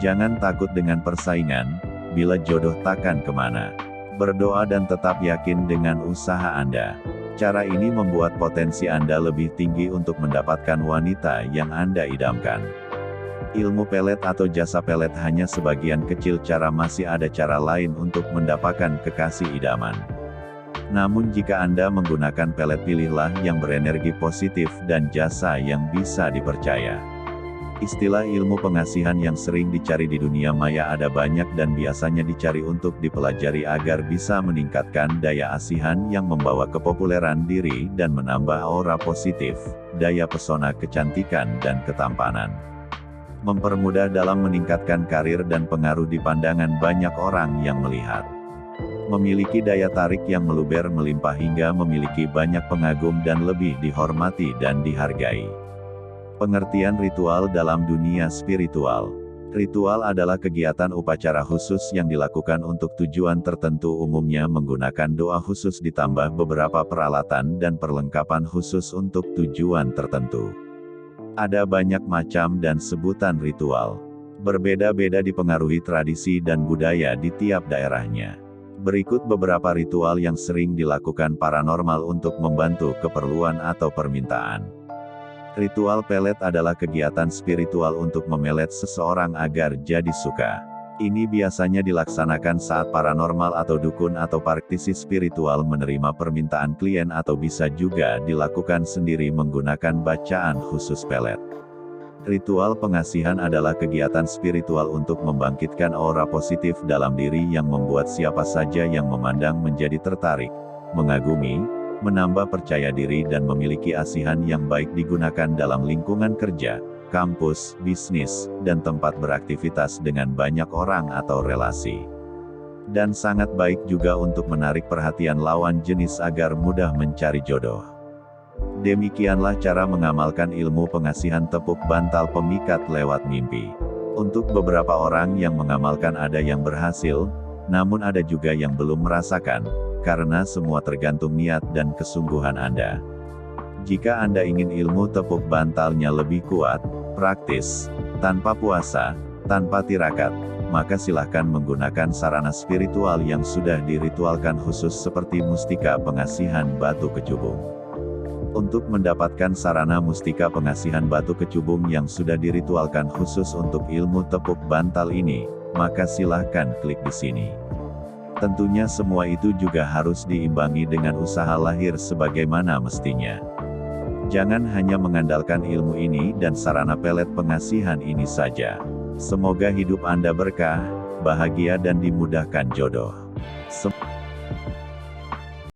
Jangan takut dengan persaingan, bila jodoh takkan kemana. Berdoa dan tetap yakin dengan usaha Anda. Cara ini membuat potensi Anda lebih tinggi untuk mendapatkan wanita yang Anda idamkan. Ilmu pelet atau jasa pelet hanya sebagian kecil cara, masih ada cara lain untuk mendapatkan kekasih idaman. Namun jika Anda menggunakan pelet, pilihlah yang berenergi positif dan jasa yang bisa dipercaya. Istilah ilmu pengasihan yang sering dicari di dunia maya ada banyak dan biasanya dicari untuk dipelajari agar bisa meningkatkan daya asihan yang membawa kepopuleran diri dan menambah aura positif, daya pesona kecantikan dan ketampanan. Mempermudah dalam meningkatkan karir dan pengaruh di pandangan banyak orang yang melihat. Memiliki daya tarik yang meluber melimpah hingga memiliki banyak pengagum dan lebih dihormati dan dihargai. Pengertian ritual dalam dunia spiritual. Ritual adalah kegiatan upacara khusus yang dilakukan untuk tujuan tertentu, umumnya menggunakan doa khusus ditambah beberapa peralatan dan perlengkapan khusus untuk tujuan tertentu. Ada banyak macam dan sebutan ritual. Berbeda-beda dipengaruhi tradisi dan budaya di tiap daerahnya. Berikut beberapa ritual yang sering dilakukan paranormal untuk membantu keperluan atau permintaan. Ritual pelet adalah kegiatan spiritual untuk memelet seseorang agar jadi suka. Ini biasanya dilaksanakan saat paranormal atau dukun atau praktisi spiritual menerima permintaan klien, atau bisa juga dilakukan sendiri menggunakan bacaan khusus pelet. Ritual pengasihan adalah kegiatan spiritual untuk membangkitkan aura positif dalam diri yang membuat siapa saja yang memandang menjadi tertarik, mengagumi, menambah percaya diri dan memiliki asihan yang baik, digunakan dalam lingkungan kerja, kampus, bisnis, dan tempat beraktivitas dengan banyak orang atau relasi. Dan sangat baik juga untuk menarik perhatian lawan jenis agar mudah mencari jodoh. Demikianlah cara mengamalkan ilmu pengasihan tepuk bantal pemikat lewat mimpi. Untuk beberapa orang yang mengamalkan ada yang berhasil, namun ada juga yang belum merasakan, karena semua tergantung niat dan kesungguhan Anda. Jika Anda ingin ilmu tepuk bantalnya lebih kuat, praktis, tanpa puasa, tanpa tirakat, maka silahkan menggunakan sarana spiritual yang sudah diritualkan khusus seperti mustika pengasihan batu kecubung. Untuk mendapatkan sarana mustika pengasihan batu kecubung yang sudah diritualkan khusus untuk ilmu tepuk bantal ini, maka silahkan klik di sini. Tentunya semua itu juga harus diimbangi dengan usaha lahir sebagaimana mestinya. Jangan hanya mengandalkan ilmu ini dan sarana pelet pengasihan ini saja. Semoga hidup Anda berkah, bahagia dan dimudahkan jodoh.